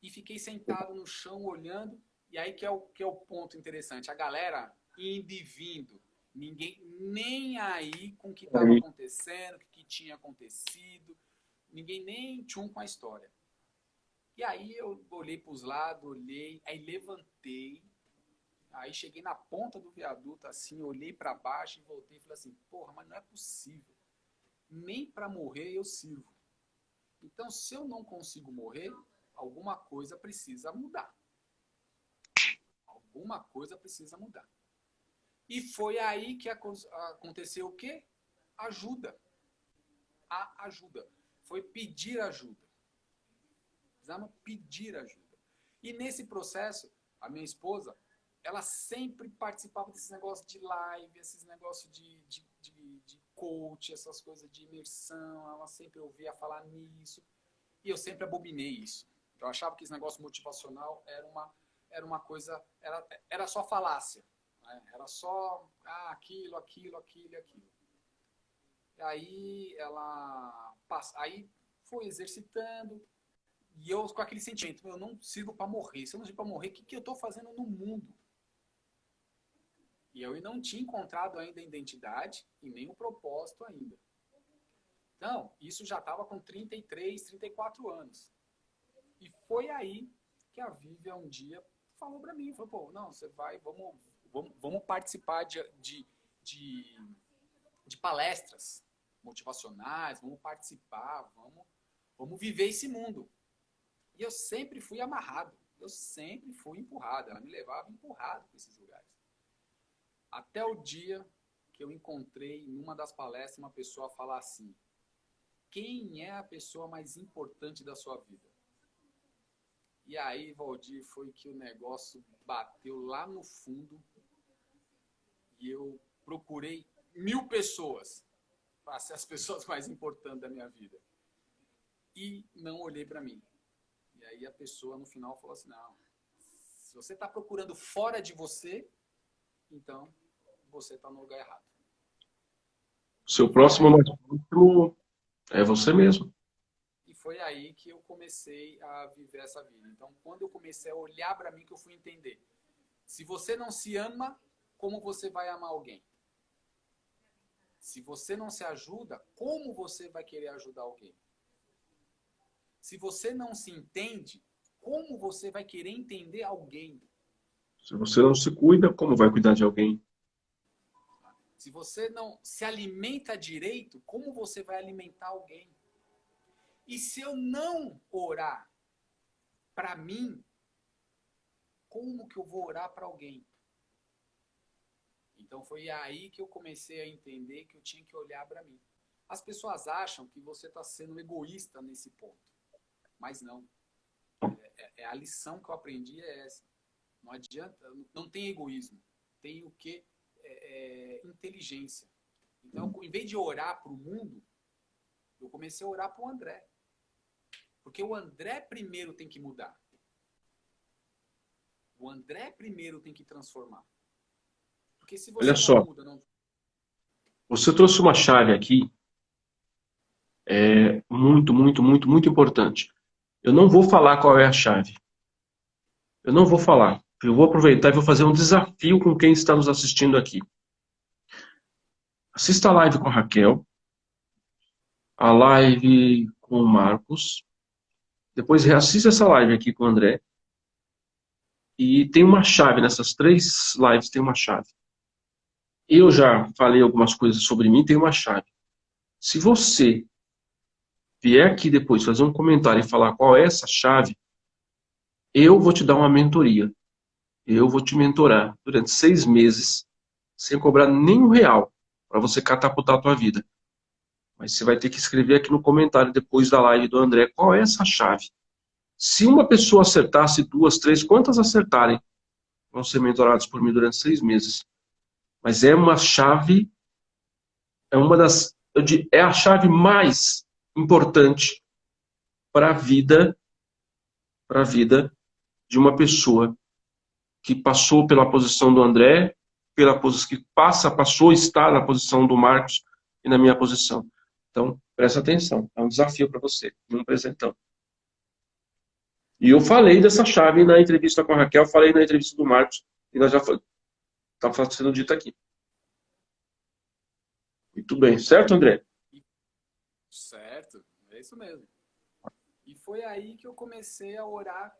E fiquei sentado no chão olhando. E aí que é o ponto interessante. A galera indo e vindo. Ninguém nem aí com o que estava acontecendo, o que tinha acontecido. Ninguém nem tchum com a história. E aí eu olhei para os lados, aí levantei. Aí cheguei na ponta do viaduto, assim, olhei para baixo e voltei e falei assim, porra, mas não é possível. Nem para morrer eu sirvo. Então, se eu não consigo morrer, alguma coisa precisa mudar. Alguma coisa precisa mudar. E foi aí que aconteceu o quê? Ajuda. A ajuda. Foi pedir ajuda. Precisamos pedir ajuda. E nesse processo, a minha esposa, ela sempre participava desses negócios de live, esses negócios de coach, essas coisas de imersão, ela sempre ouvia falar nisso. E eu sempre abominei isso. Eu achava que esse negócio motivacional era uma coisa, era só falácia. Né? Era só aquilo. E aí ela aí foi exercitando. E eu com aquele sentimento, eu não sirvo para morrer. Se eu não sirvo para morrer, o que eu estou fazendo no mundo? E eu não tinha encontrado ainda a identidade e nem o propósito ainda. Então, isso já estava com 33, 34 anos. E foi aí que a Vívia um dia falou para mim, falou, pô, não, você vai, vamos participar de palestras motivacionais, vamos participar, vamos viver esse mundo. E eu sempre fui amarrado, eu sempre fui empurrado, ela me levava empurrado para esses lugares. Até o dia que eu encontrei em uma das palestras uma pessoa falar assim, quem é a pessoa mais importante da sua vida? E aí, Valdir, foi que o negócio bateu lá no fundo e eu procurei 1000 pessoas para ser as pessoas mais importantes da minha vida. E não olhei para mim. E aí a pessoa no final falou assim, não, se você está procurando fora de você, então você está no lugar errado. Seu próximo mais próximo é você mesmo. E foi aí que eu comecei a viver essa vida. Então, quando eu comecei a olhar para mim, que eu fui entender. Se você não se ama, como você vai amar alguém? Se você não se ajuda, como você vai querer ajudar alguém? Se você não se entende, como você vai querer entender alguém? Se você não se cuida, como vai cuidar de alguém? Se você não se alimenta direito, como você vai alimentar alguém? E se eu não orar para mim, como que eu vou orar para alguém? Então foi aí que eu comecei a entender que eu tinha que olhar para mim. As pessoas acham que você está sendo egoísta nesse ponto, mas não. A lição que eu aprendi é essa. Não adianta, não tem egoísmo, tem o quê? Inteligência. Então, em vez de orar para o mundo, eu comecei a orar para o André. Porque o André primeiro tem que mudar. O André primeiro tem que transformar. Porque se você Olha só, muda, não... você trouxe uma chave aqui, muito, muito, muito, muito importante. Eu não vou falar qual é a chave. Eu não vou falar. Eu vou aproveitar e vou fazer um desafio com quem está nos assistindo aqui. Assista a live com a Raquel, a live com o Marcos, depois reassista essa live aqui com o André. E tem uma chave, nessas 3 lives tem uma chave. Eu já falei algumas coisas sobre mim, tem uma chave. Se você vier aqui depois fazer um comentário e falar qual é essa chave, eu vou te dar uma mentoria. Eu vou te mentorar durante 6 meses, sem cobrar nenhum real, para você catapultar a tua vida. Mas você vai ter que escrever aqui no comentário, depois da live do André, qual é essa chave. Se uma pessoa acertasse, 2, 3, quantas acertarem, vão ser mentorados por mim durante 6 meses. Mas é uma chave, é a chave mais importante para a vida de uma pessoa que passou pela posição do André, pela posição que passou, está na posição do Marcos e na minha posição. Então, presta atenção, é um desafio para você, um presentão. E eu falei dessa chave na entrevista com a Raquel, falei na entrevista do Marcos, e nós já está sendo dito aqui. Muito bem, certo, André? Certo, é isso mesmo. E foi aí que eu comecei a orar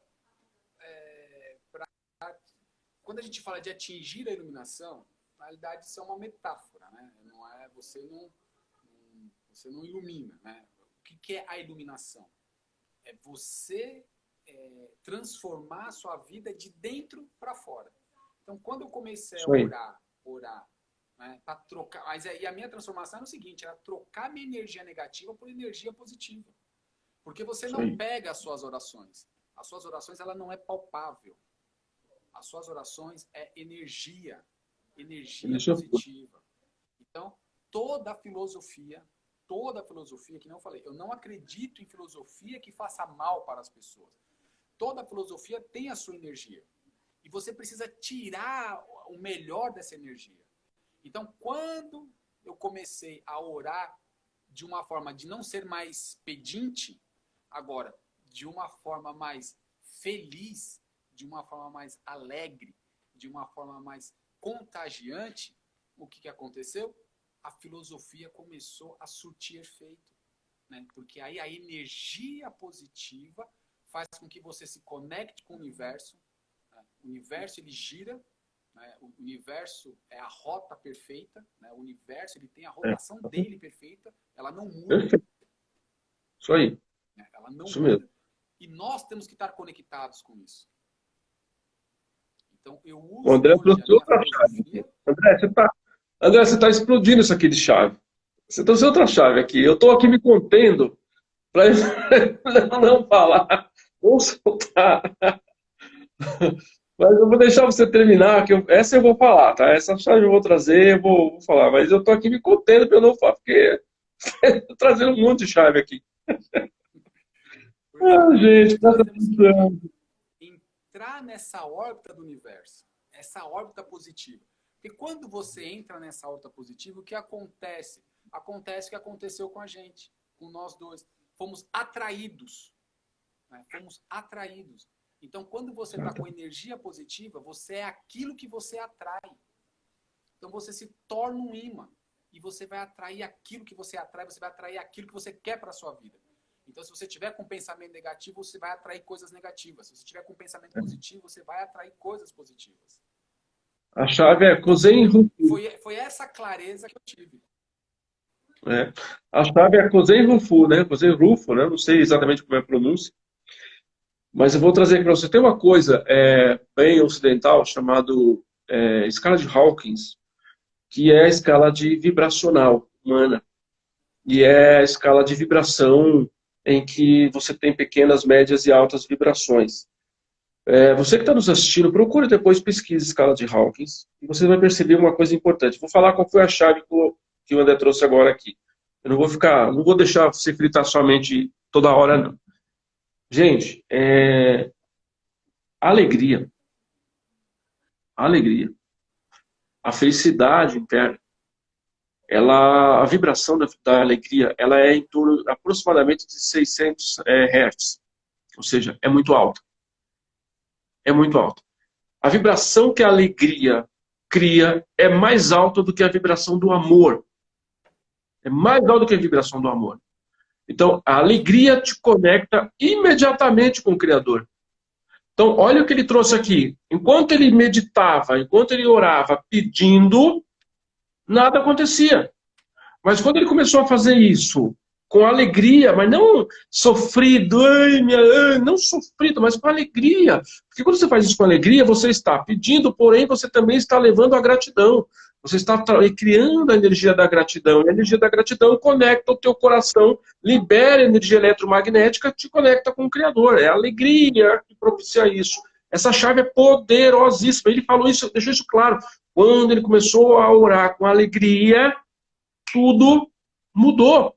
quando a gente fala de atingir a iluminação, na realidade isso é uma metáfora, né? Não é, você não ilumina, né? O que é a iluminação? É você transformar a sua vida de dentro para fora. Então, quando eu comecei a orar, né, para trocar, mas aí a minha transformação era o seguinte, era trocar minha energia negativa por energia positiva. Porque você não pega as suas orações. As suas orações, ela não é palpável. As suas orações é energia positiva. Então, toda a filosofia, que não falei, eu não acredito em filosofia que faça mal para as pessoas. Toda filosofia tem a sua energia. E você precisa tirar o melhor dessa energia. Então, quando eu comecei a orar de uma forma de não ser mais pedinte, agora, de uma forma mais feliz, de uma forma mais alegre, de uma forma mais contagiante, o que aconteceu? A filosofia começou a surtir efeito, né? Porque aí a energia positiva faz com que você se conecte com o universo, né? O universo ele gira, né? O universo é a rota perfeita, né? O universo ele tem a rotação dele perfeita, ela não muda. Perfeito. Isso aí. Né? Ela não Isso muda. mesmo. E nós temos que estar conectados com isso. Então eu O uso André hoje a trouxe minha outra chave aqui. filosofia. André, você tá explodindo isso aqui de chave. Você trouxe outra chave aqui. Eu estou aqui me contendo para não falar, não soltar. Mas eu vou deixar você terminar, que essa eu vou falar, tá? Essa chave eu vou trazer, eu vou falar. Mas eu estou aqui me contendo para eu não falar, porque estou trazendo um monte de chave aqui. Gente, Nós presta temos atenção. que entrar nessa órbita do universo, essa órbita positiva. Porque quando você entra nessa órbita positiva, o que acontece? Acontece o que aconteceu com a gente, com nós dois. Fomos atraídos. Né? Fomos atraídos. Então, quando você está com energia positiva, você é aquilo que você atrai. Então, você se torna um imã. E você vai atrair aquilo que você atrai, você vai atrair aquilo que você quer para a sua vida. Então, se você tiver com pensamento negativo, você vai atrair coisas negativas. Se você tiver com pensamento positivo, você vai atrair coisas positivas. A chave é Kozen Rufu. Foi essa clareza que eu tive. É. A chave é Kozen Rufu, né? Kozen Rufo, né? Não sei exatamente como é a pronúncia. Mas eu vou trazer aqui para você. Tem uma coisa bem ocidental chamado escala de Hawkins, que é a escala de vibracional humana. E é a escala de vibração em que você tem pequenas, médias e altas vibrações. Você que está nos assistindo, procure depois, pesquise a escala de Hawkins, e você vai perceber uma coisa importante. Vou falar qual foi a chave que o André trouxe agora aqui. Eu não vou deixar você fritar sua mente toda hora, não. Gente, alegria. Alegria. A felicidade interna. A vibração da alegria, ela é em torno aproximadamente de 600 Hz. Ou seja, é muito alta. É muito alta. A vibração que a alegria cria é mais alta do que a vibração do amor. É mais alta do que a vibração do amor. Então, a alegria te conecta imediatamente com o Criador. Então, olha o que ele trouxe aqui. Enquanto ele meditava, enquanto ele orava pedindo, nada acontecia. Mas quando ele começou a fazer isso com alegria, mas não sofrido, não sofrido, mas com alegria. Porque quando você faz isso com alegria, você está pedindo, porém você também está levando a gratidão. Você está criando a energia da gratidão. E a energia da gratidão conecta o teu coração, libera energia eletromagnética, te conecta com o Criador. É a alegria que propicia isso. Essa chave é poderosíssima. Ele falou isso, deixou isso claro. Quando ele começou a orar com alegria, tudo mudou.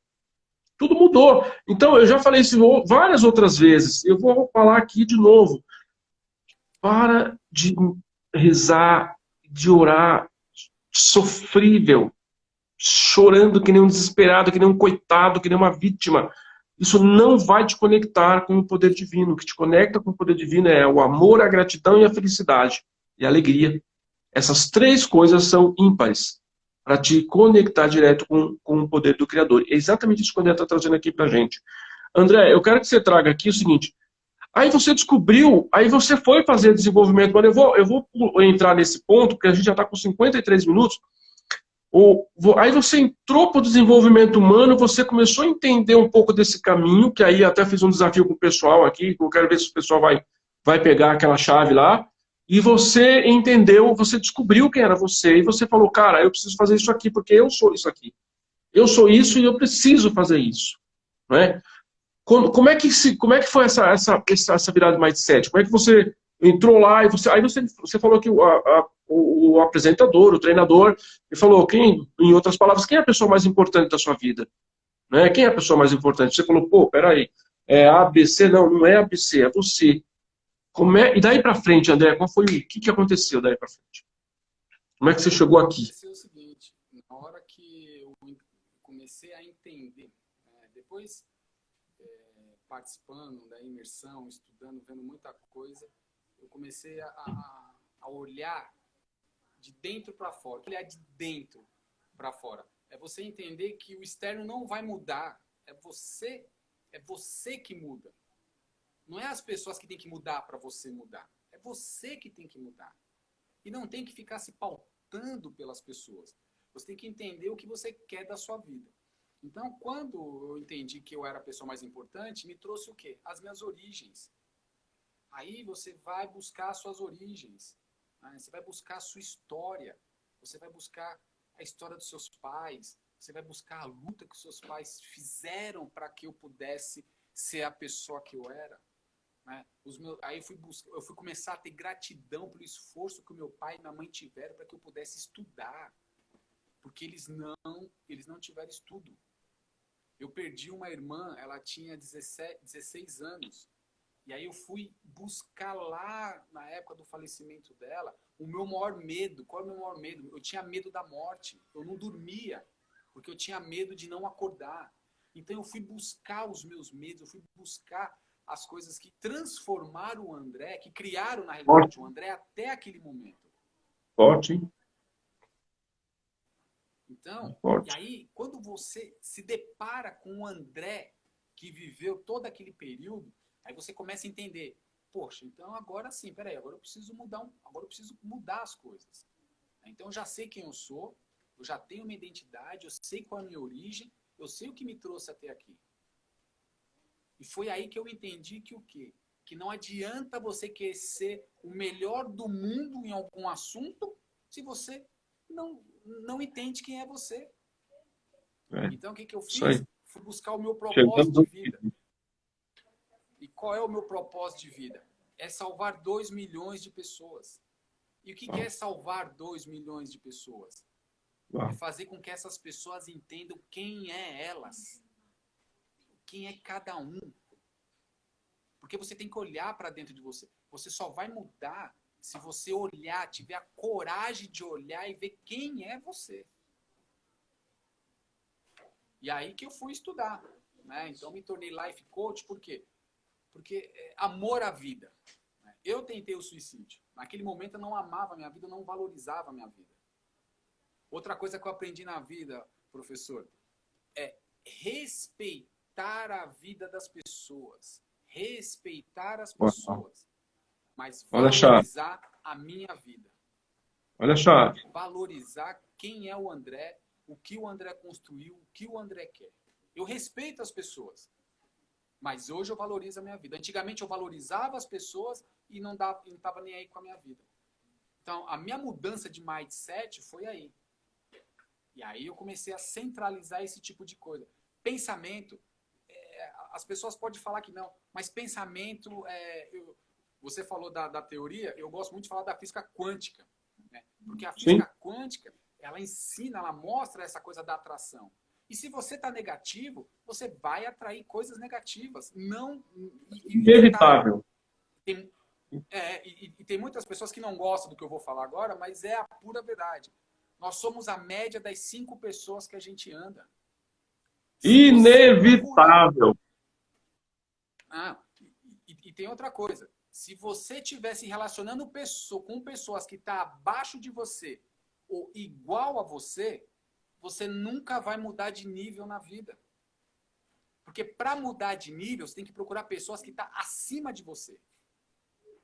Tudo mudou. Então, eu já falei isso várias outras vezes. Eu vou falar aqui de novo. Para de rezar, de orar sofrível, chorando que nem um desesperado, que nem um coitado, que nem uma vítima. Isso não vai te conectar com o poder divino. O que te conecta com o poder divino é o amor, a gratidão e a felicidade. E a alegria. Essas três coisas são ímpares para te conectar direto com o poder do Criador. É exatamente isso que o André está trazendo aqui para a gente. André, eu quero que você traga aqui o seguinte. Aí você descobriu, aí você foi fazer desenvolvimento humano. Eu vou entrar nesse ponto, porque a gente já está com 53 minutos. Aí você entrou para o desenvolvimento humano, você começou a entender um pouco desse caminho, que aí até fiz um desafio com o pessoal aqui, eu quero ver se o pessoal vai pegar aquela chave lá. E você entendeu, você descobriu quem era você, e você falou, cara, eu preciso fazer isso aqui, porque eu sou isso aqui. Eu sou isso e eu preciso fazer isso. Não é? Como é que foi essa virada de mindset? Como é que você entrou lá e você falou que o apresentador, o treinador, ele falou, em outras palavras, quem é a pessoa mais importante da sua vida? Não é? Quem é a pessoa mais importante? Você falou, pô, peraí, é ABC? Não é ABC, é você. E daí pra frente, André, o que aconteceu daí pra frente? Como é que você chegou aqui? Aconteceu o seguinte, na hora que eu comecei a entender, depois, participando da imersão, estudando, vendo muita coisa, eu comecei a olhar de dentro para fora. Olhar de dentro para fora. É você entender que o externo não vai mudar. É você que muda. Não é as pessoas que têm que mudar para você mudar. É você que tem que mudar. E não tem que ficar se pautando pelas pessoas. Você tem que entender o que você quer da sua vida. Então, quando eu entendi que eu era a pessoa mais importante, me trouxe o quê? As minhas origens. Aí você vai buscar as suas origens. Né? Você vai buscar a sua história. Você vai buscar a história dos seus pais. Você vai buscar a luta que os seus pais fizeram para que eu pudesse ser a pessoa que eu era. Né? Aí eu fui começar a ter gratidão pelo esforço que o meu pai e minha mãe tiveram para que eu pudesse estudar. Porque eles não tiveram estudo. Eu perdi uma irmã, ela tinha 16 anos. E aí eu fui buscar lá, na época do falecimento dela, o meu maior medo. Qual é o meu maior medo? Eu tinha medo da morte. Eu não dormia, porque eu tinha medo de não acordar. Então eu fui buscar os meus medos, eu fui buscar as coisas que transformaram o André, que criaram, na realidade, o André até aquele momento. Forte. Então, e aí, quando você se depara com o André, que viveu todo aquele período, aí você começa a entender, poxa, então agora sim, peraí, agora eu preciso mudar as coisas. Então eu já sei quem eu sou, eu já tenho uma identidade, eu sei qual é a minha origem, eu sei o que me trouxe até aqui. E foi aí que eu entendi que o quê? Que não adianta você querer ser o melhor do mundo em algum assunto se você não entende quem é você. Então, o que eu fiz? Fui buscar o meu propósito de vida. E qual é o meu propósito de vida? É salvar 2 milhões de pessoas. E o que é salvar 2 milhões de pessoas? É fazer com que essas pessoas entendam quem é elas. Quem é cada um. Porque você tem que olhar para dentro de você. Você só vai mudar se você olhar, tiver a coragem de olhar e ver quem é você. E aí que eu fui estudar. Né? Então, me tornei life coach. Por quê? Porque amor à vida. Eu tentei o suicídio. Naquele momento eu não amava a minha vida, eu não valorizava a minha vida. Outra coisa que eu aprendi na vida, professor, é respeitar a vida das pessoas. Respeitar as pessoas. Mas valorizar a minha vida. Olha a chave. Valorizar quem é o André, o que o André construiu, o que o André quer. Eu respeito as pessoas. Mas hoje eu valorizo a minha vida. Antigamente eu valorizava as pessoas e não estava nem aí com a minha vida. Então, a minha mudança de mindset foi aí. E aí eu comecei a centralizar esse tipo de coisa. Pensamento, as pessoas podem falar que não, mas pensamento, você falou da teoria, eu gosto muito de falar da física quântica. Né? Porque a física quântica, ela ensina, ela mostra essa coisa da atração. E se você está negativo, você vai atrair coisas negativas. Inevitável. E tem muitas pessoas que não gostam do que eu vou falar agora, mas é a pura verdade. Nós somos a média das 5 pessoas que a gente anda. Inevitável. E tem outra coisa. Se você estiver se relacionando com pessoas que estão abaixo de você ou igual a você, você nunca vai mudar de nível na vida. Porque para mudar de nível, você tem que procurar pessoas que estão acima de você.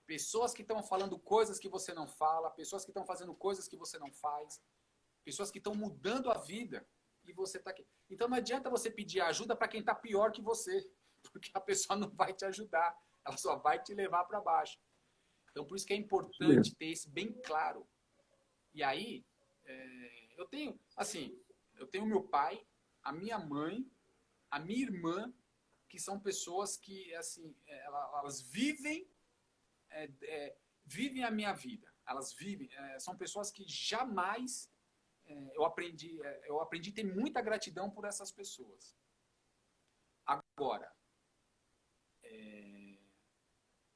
Pessoas que estão falando coisas que você não fala, pessoas que estão fazendo coisas que você não faz, pessoas que estão mudando a vida e você está aqui. Então não adianta você pedir ajuda para quem está pior que você, porque a pessoa não vai te ajudar, ela só vai te levar para baixo. Então por isso que é importante ter isso bem claro. E aí, eu tenho meu pai, a minha mãe, a minha irmã, que são pessoas que, assim, elas vivem a minha vida. Elas vivem, são pessoas que jamais eu aprendi a ter muita gratidão por essas pessoas. Agora,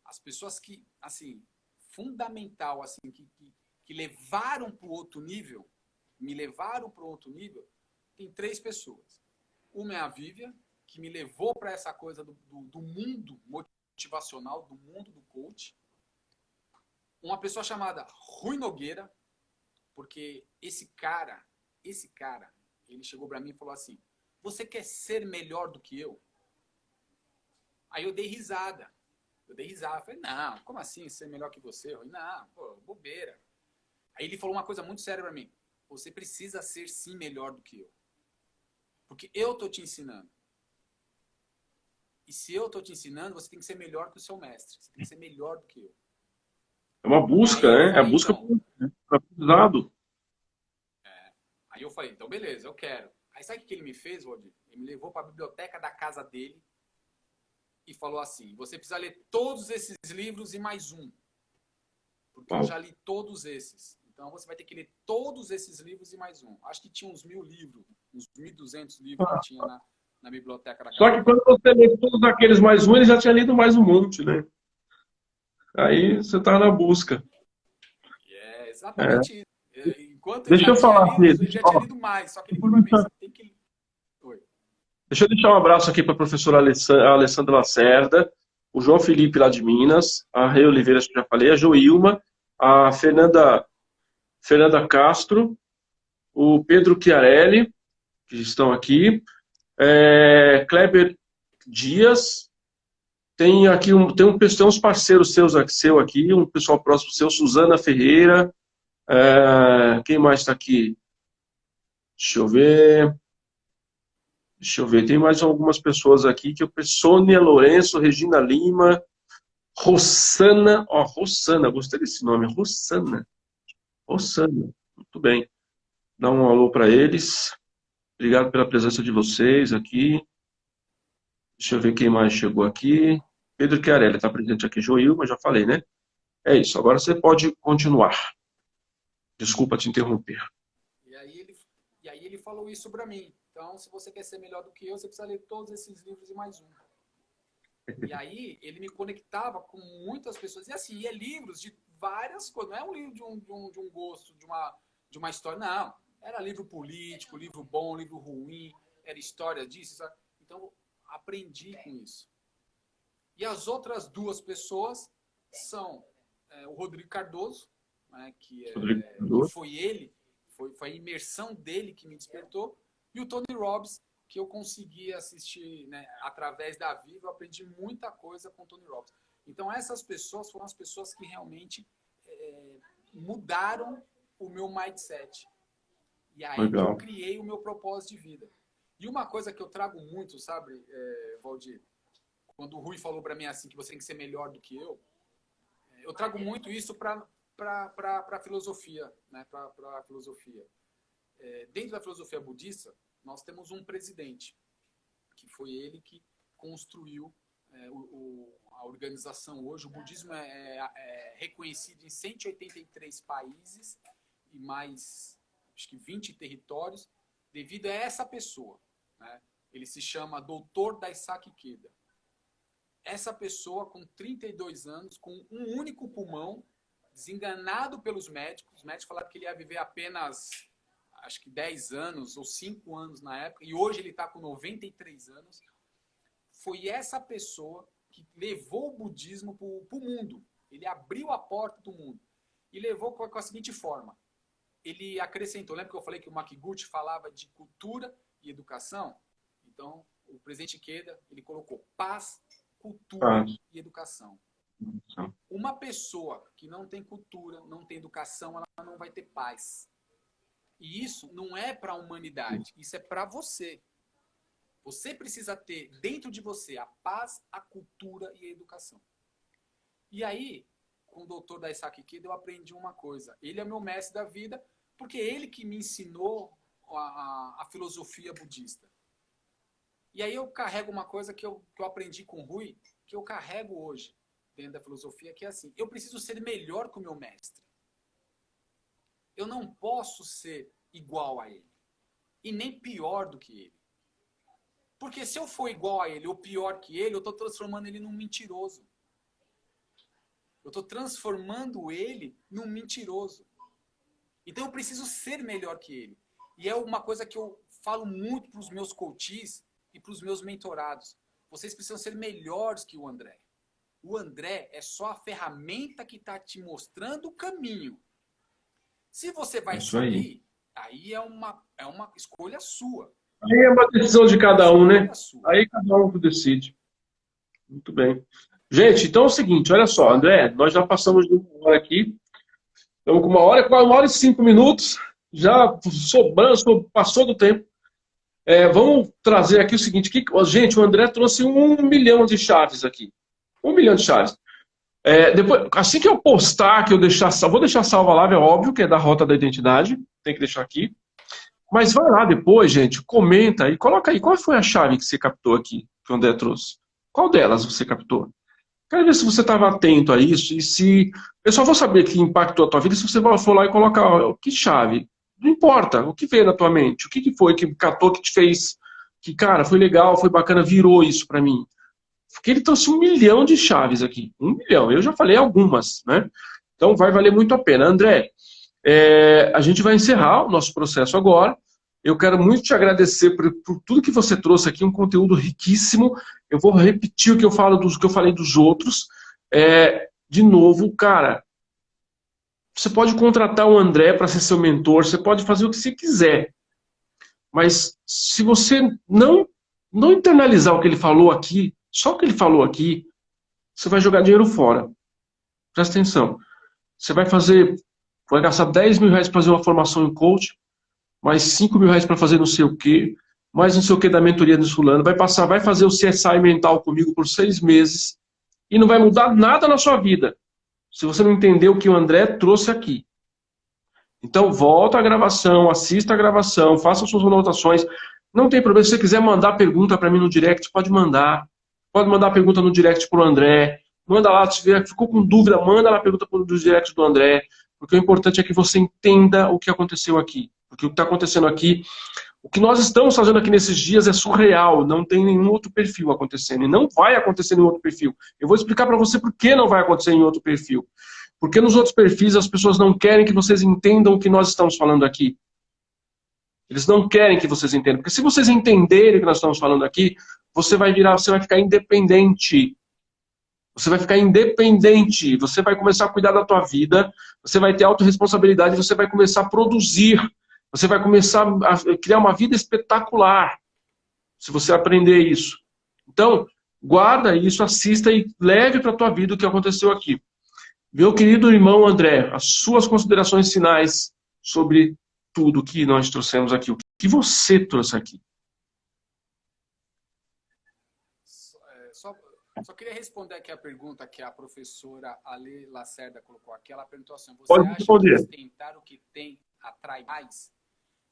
as pessoas que, assim, fundamental, assim, que levaram para o outro nível, me levaram para o outro nível, tem 3 pessoas. Uma é a Vívia, que me levou para essa coisa do mundo motivacional, do mundo do coach. Uma pessoa chamada Rui Nogueira, porque esse cara, ele chegou para mim e falou assim: você quer ser melhor do que eu? Aí eu dei risada. Falei, não, como assim ser melhor que você? Eu falei, não, pô, bobeira. Aí ele falou uma coisa muito séria para mim: você precisa ser sim melhor do que eu. Porque eu tô te ensinando. E se eu tô te ensinando, você tem que ser melhor que o seu mestre. Você tem que ser melhor do que eu. É uma busca, né? É a busca para aprendizado. Aí eu falei, então beleza, eu quero. Aí sabe o que ele me fez, Valdir? Ele me levou para a biblioteca da casa dele e falou assim: você precisa ler todos esses livros e mais um. Porque eu já li todos esses. Então você vai ter que ler todos esses livros e mais um. Acho que tinha uns 1000 livros, uns 1200 livros que tinha na biblioteca da casa. Só que quando você lê todos aqueles mais um, ele já tinha lido mais um monte, né? Aí você está na busca. É exatamente isso. Enquanto Deixa eu falar, ele já tinha lido mais. Só que ele falou para mim, você tem que... Oi. Deixa eu deixar um abraço aqui para a professora Alessandra Lacerda, o João Felipe lá de Minas, a Rei Oliveira, que eu já falei, a Joilma, a Fernanda Castro, o Pedro Chiarelli, que estão aqui, Kleber Dias, tem aqui tem uns parceiros seus aqui, um pessoal próximo seu, Suzana Ferreira, quem mais está aqui? Deixa eu ver, tem mais algumas pessoas aqui, que eu Sônia Lourenço, Regina Lima, Rossana, Rossana, gostei desse nome, Rossana, muito bem. Dá um alô para eles. Obrigado pela presença de vocês aqui. Deixa eu ver quem mais chegou aqui. Pedro Chiarelli está presente aqui. Joilma, já falei, né? É isso. Agora você pode continuar. Desculpa te interromper. E aí ele falou isso para mim. Então, se você quer ser melhor do que eu, você precisa ler todos esses livros e mais um. E aí ele me conectava com muitas pessoas. E assim, é livros de várias coisas. Não é um livro de um gosto, de uma história. Não. Era livro político, livro bom, livro ruim. Era história disso. Sabe? Então, aprendi com isso. E as outras duas pessoas são o Rodrigo Cardoso, né, que foi a imersão dele que me despertou, e o Tony Robbins, que eu consegui assistir, né, através da Viva. Eu aprendi muita coisa com o Tony Robbins. Então essas pessoas foram as pessoas que realmente mudaram o meu mindset. E aí que eu criei o meu propósito de vida. E uma coisa que eu trago muito, sabe, Valdir, quando o Rui falou para mim assim, que você tem que ser melhor do que eu trago muito isso para a filosofia, né? Para filosofia. Dentro da filosofia budista, nós temos um presidente, que foi ele que construiu a organização hoje. O budismo é reconhecido em 183 países e mais, acho que 20 territórios, devido a essa pessoa, né? Ele se chama Dr. Daisaki Ikeda. Essa pessoa, com 32 anos, com um único pulmão, desenganado pelos médicos. Os médicos falaram que ele ia viver apenas, acho que 10 anos ou 5 anos na época, e hoje ele está com 93 anos. Foi essa pessoa que levou o budismo para o mundo. Ele abriu a porta do mundo e levou com a seguinte forma. Ele acrescentou, lembra que eu falei que o Makiguchi falava de cultura e educação? Então, o presidente Ikeda, ele colocou paz, cultura e educação. Uma pessoa que não tem cultura, não tem educação, ela não vai ter paz. E isso não é para a humanidade, isso é para você. Você precisa ter dentro de você a paz, a cultura e a educação. E aí, com o Dr. Daisaki Ikeda, eu aprendi uma coisa. Ele é meu mestre da vida, porque é ele que me ensinou a filosofia budista. E aí eu carrego uma coisa que eu aprendi com o Rui, que eu carrego hoje dentro da filosofia, que é assim: eu preciso ser melhor que o meu mestre. Eu não posso ser igual a ele. E nem pior do que ele. Porque se eu for igual a ele ou pior que ele, eu estou transformando ele num mentiroso. Eu estou transformando ele num mentiroso. Então eu preciso ser melhor que ele. E é uma coisa que eu falo muito para os meus coaches, e para os meus mentorados. Vocês precisam ser melhores que o André. O André é só a ferramenta que está te mostrando o caminho. Se você vai seguir, aí é uma escolha sua. Aí é uma decisão de cada um, né? Aí cada um decide. Muito bem. Gente, então é o seguinte, olha só, André, nós já passamos de 1 hora aqui. Estamos com 1 hora e 5 minutos. Já sobrando, passou do tempo. Vamos trazer aqui o seguinte. Gente, o André trouxe 1 milhão de chaves aqui. 1 milhão de chaves. Depois, assim que eu postar, que eu vou deixar salva lá, é óbvio que é da Rota da Identidade. Tem que deixar aqui. Mas vai lá depois, gente, comenta e coloca aí. Qual foi a chave que você captou aqui, que o André trouxe? Qual delas você captou? Quero ver se você estava atento a isso e se... Eu só vou saber que impactou a tua vida se você for lá e colocar que chave. Não importa, o que veio na tua mente, o que foi que catou, que te fez, que, cara, foi legal, foi bacana, virou isso para mim. Porque ele trouxe 1 milhão de chaves aqui. 1 milhão, eu já falei algumas, né? Então vai valer muito a pena. André, a gente vai encerrar o nosso processo agora. Eu quero muito te agradecer por tudo que você trouxe aqui, um conteúdo riquíssimo. Eu vou repetir o que eu falei dos outros. De novo, cara, você pode contratar o André para ser seu mentor, você pode fazer o que você quiser. Mas se você não internalizar o que ele falou aqui, só o que ele falou aqui, você vai jogar dinheiro fora. Presta atenção. Você vai gastar 10 mil reais para fazer uma formação em coach, mais 5 mil reais para fazer não sei o quê, mais não sei o que da mentoria do fulano, vai fazer o CSI mental comigo por 6 meses e não vai mudar nada na sua vida, se você não entender o que o André trouxe aqui. Então volta a gravação, assista a gravação, faça suas anotações, não tem problema, se você quiser mandar pergunta para mim no direct, pode mandar pergunta no direct para o André, manda lá, se ficou com dúvida, manda lá a pergunta no direct do André, porque o importante é que você entenda o que aconteceu aqui. Porque o que está acontecendo aqui, o que nós estamos fazendo aqui nesses dias é surreal, não tem nenhum outro perfil acontecendo, e não vai acontecer em outro perfil. Eu vou explicar para você por que não vai acontecer em outro perfil. Porque nos outros perfis as pessoas não querem que vocês entendam o que nós estamos falando aqui. Eles não querem que vocês entendam. Porque se vocês entenderem o que nós estamos falando aqui, você vai ficar independente. Você vai ficar independente, você vai começar a cuidar da tua vida, você vai ter autorresponsabilidade, você vai começar a produzir, você vai começar a criar uma vida espetacular, se você aprender isso. Então, guarda isso, assista e leve para a tua vida o que aconteceu aqui. Meu querido irmão André, as suas considerações finais sobre tudo que nós trouxemos aqui, o que você trouxe aqui. Só queria responder aqui a pergunta que a professora Ale Lacerda colocou aqui. Ela perguntou assim, você pode acha responder. que ostentar o que tem atrai mais?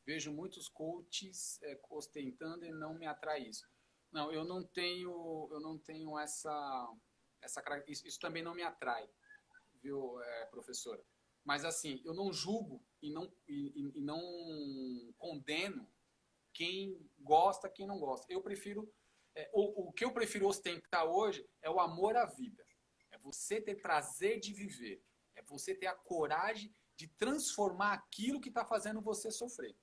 Vejo muitos coaches ostentando e não me atrai isso. Não, eu não tenho essa isso também não me atrai, viu, professora? Mas assim, eu não julgo e não condeno quem gosta, quem não gosta. Eu prefiro o que eu prefiro ostentar hoje é o amor à vida. É você ter prazer de viver. É você ter a coragem de transformar aquilo que está fazendo você sofrer.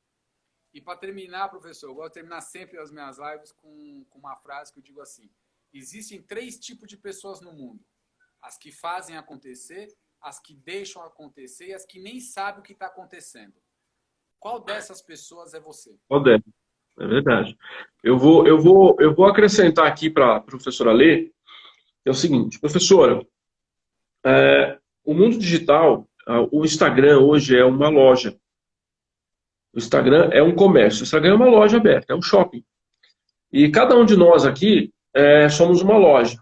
E para terminar, professor, eu gosto de terminar sempre as minhas lives com uma frase que eu digo assim: existem 3 tipos de pessoas no mundo. As que fazem acontecer, as que deixam acontecer e as que nem sabem o que está acontecendo. Qual dessas pessoas é você? Qual delas? É verdade. Eu vou acrescentar aqui para a professora Lê, é o seguinte, professora, o mundo digital, o Instagram hoje é uma loja. O Instagram é um comércio. O Instagram é uma loja aberta, é um shopping. E cada um de nós aqui somos uma loja.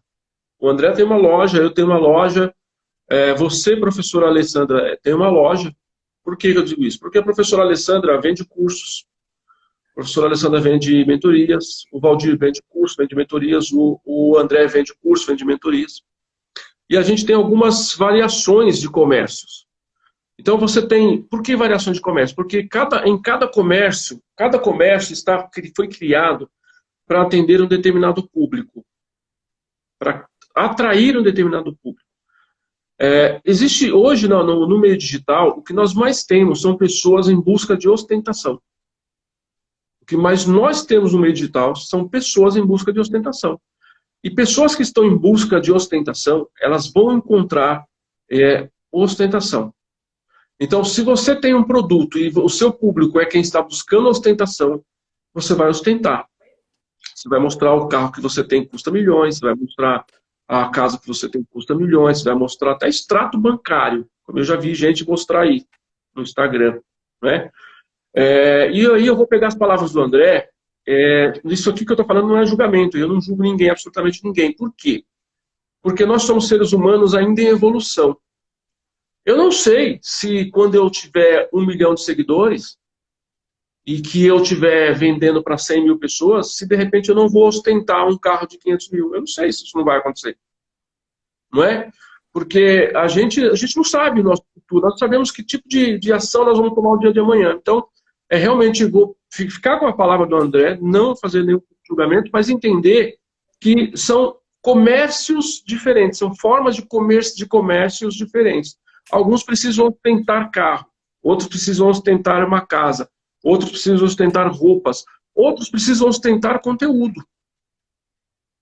O André tem uma loja, eu tenho uma loja, você, professora Alessandra, tem uma loja. Por que eu digo isso? Porque a professora Alessandra vende cursos. A professora Alessandra vende mentorias, o Valdir vende curso, vende mentorias, o André vende curso, vende mentorias. E a gente tem algumas variações de comércios. Então você tem... Por que variações de comércio? Porque em cada comércio foi criado para atender um determinado público, para atrair um determinado público. Existe hoje no meio digital, o que nós mais temos são pessoas em busca de ostentação. O que mais nós temos no meio digital são pessoas em busca de ostentação. E pessoas que estão em busca de ostentação, elas vão encontrar ostentação. Então, se você tem um produto e o seu público é quem está buscando ostentação, você vai ostentar. Você vai mostrar o carro que você tem que custa milhões, você vai mostrar a casa que você tem que custa milhões, você vai mostrar até extrato bancário, como eu já vi gente mostrar aí no Instagram, né? E aí eu vou pegar as palavras do André. Isso aqui que eu estou falando não é julgamento, eu não julgo ninguém, absolutamente ninguém. Por quê? Porque nós somos seres humanos ainda em evolução. Eu não sei se quando eu tiver 1 milhão de seguidores e que eu estiver vendendo para 100 mil pessoas, se de repente eu não vou ostentar um carro de 500 mil. Eu não sei se isso não vai acontecer. Não é? Porque a gente não sabe o nosso futuro, nós sabemos que tipo de ação nós vamos tomar o dia de amanhã. Então, realmente vou ficar com a palavra do André, não fazer nenhum julgamento, mas entender que são comércios diferentes, são formas de comércios diferentes. Alguns precisam ostentar carro, outros precisam ostentar uma casa, outros precisam ostentar roupas, outros precisam ostentar conteúdo.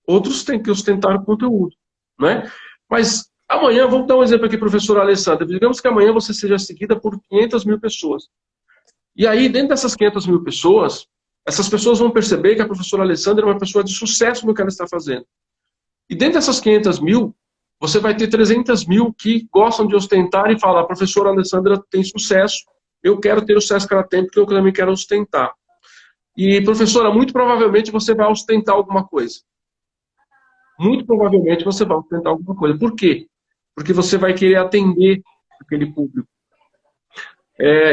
Outros têm que ostentar conteúdo, né? Mas amanhã, vamos dar um exemplo aqui, professora Alessandra, digamos que amanhã você seja seguida por 500 mil pessoas. E aí, dentro dessas 500 mil pessoas, essas pessoas vão perceber que a professora Alessandra é uma pessoa de sucesso no que ela está fazendo. E dentro dessas 500 mil, você vai ter 300 mil que gostam de ostentar e falar: a professora Alessandra tem sucesso, eu quero ter o sucesso que ela tem, porque eu também quero ostentar. E, professora, muito provavelmente você vai ostentar alguma coisa. Muito provavelmente você vai ostentar alguma coisa. Por quê? Porque você vai querer atender aquele público.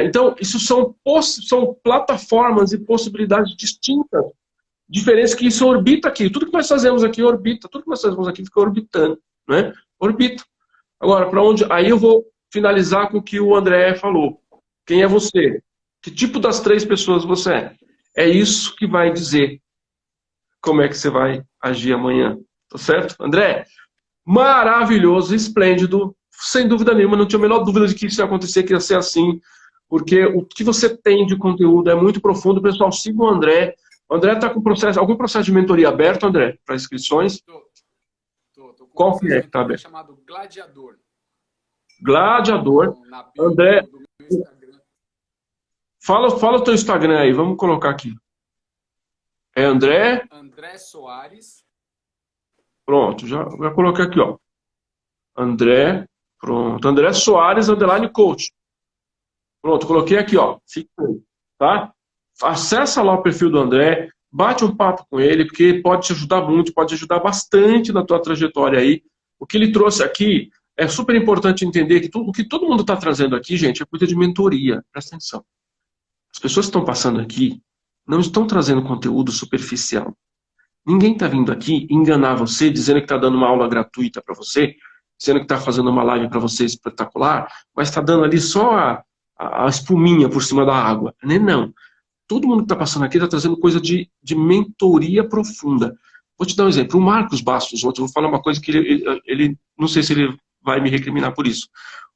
Então, isso são plataformas e possibilidades distintas, diferentes, que isso orbita aqui. Tudo que nós fazemos aqui orbita, tudo que nós fazemos aqui fica orbitando, né? Orbita. Agora, para onde? Aí eu vou finalizar com o que o André falou. Quem é você? Que tipo das 3 pessoas você é? É isso que vai dizer como é que você vai agir amanhã. Tá certo? André, maravilhoso, esplêndido, sem dúvida nenhuma, não tinha a menor dúvida de que isso ia acontecer, que ia ser assim, porque o que você tem de conteúdo é muito profundo. Pessoal, siga o André. O André está com algum processo de mentoria aberto, André, para inscrições? Tô com Qual que é que está aberto? Chamado Gladiador. Gladiador. André, fala o teu Instagram aí, vamos colocar aqui. É André? André Soares. Pronto, já coloquei aqui, ó. André, pronto. André Soares, _ coach. Pronto, coloquei aqui, ó. Fica aí, tá? Acessa lá o perfil do André, bate um papo com ele, porque pode te ajudar muito, pode ajudar bastante na tua trajetória aí. O que ele trouxe aqui é super importante entender que o que todo mundo está trazendo aqui, gente, é coisa de mentoria. Presta atenção. As pessoas que estão passando aqui não estão trazendo conteúdo superficial. Ninguém está vindo aqui enganar você, dizendo que está dando uma aula gratuita para você, dizendo que está fazendo uma live para você espetacular, mas está dando ali só a espuminha por cima da água. Não. Todo mundo que está passando aqui está trazendo coisa de mentoria profunda. Vou te dar um exemplo. O Marcos Bastos, ontem, eu vou falar uma coisa que ele não sei se ele vai me recriminar por isso.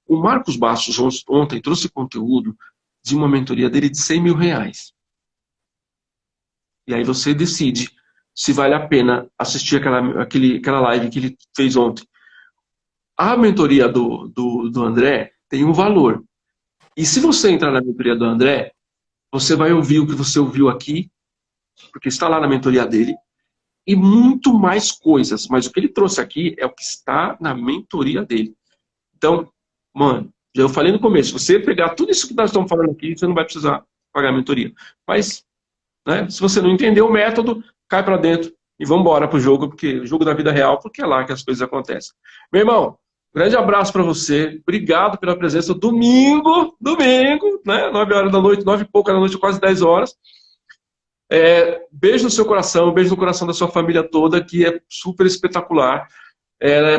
O Marcos Bastos ontem trouxe conteúdo de uma mentoria dele de 100 mil reais. E aí você decide se vale a pena assistir aquela live que ele fez ontem. A mentoria do André tem um valor. E se você entrar na mentoria do André, você vai ouvir o que você ouviu aqui, porque está lá na mentoria dele, e muito mais coisas. Mas o que ele trouxe aqui é o que está na mentoria dele. Então, mano, já eu falei no começo, se você pegar tudo isso que nós estamos falando aqui, você não vai precisar pagar a mentoria. Mas, né, se você não entender o método, cai para dentro e vamos embora pro jogo, porque o jogo da vida real, porque é lá que as coisas acontecem. Meu irmão, grande abraço para você, obrigado pela presença. Domingo, né, 9 horas da noite, 9 e pouca da noite, quase 10 horas. Beijo no seu coração, beijo no coração da sua família toda, que é super espetacular.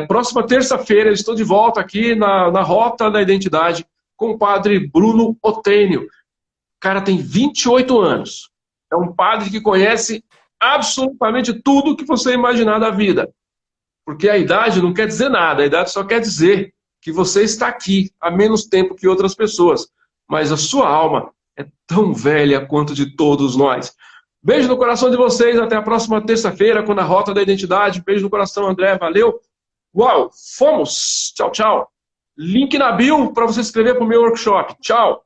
Próxima terça-feira eu estou de volta aqui na Rota da Identidade com o padre Bruno Otênio. O cara tem 28 anos. É um padre que conhece absolutamente tudo que você imaginar da vida. Porque a idade não quer dizer nada, a idade só quer dizer que você está aqui há menos tempo que outras pessoas. Mas a sua alma é tão velha quanto de todos nós. Beijo no coração de vocês. Até a próxima terça-feira com a Rota da Identidade. Beijo no coração, André. Valeu. Uau, fomos. Tchau, tchau. Link na bio para você se inscrever para o meu workshop. Tchau.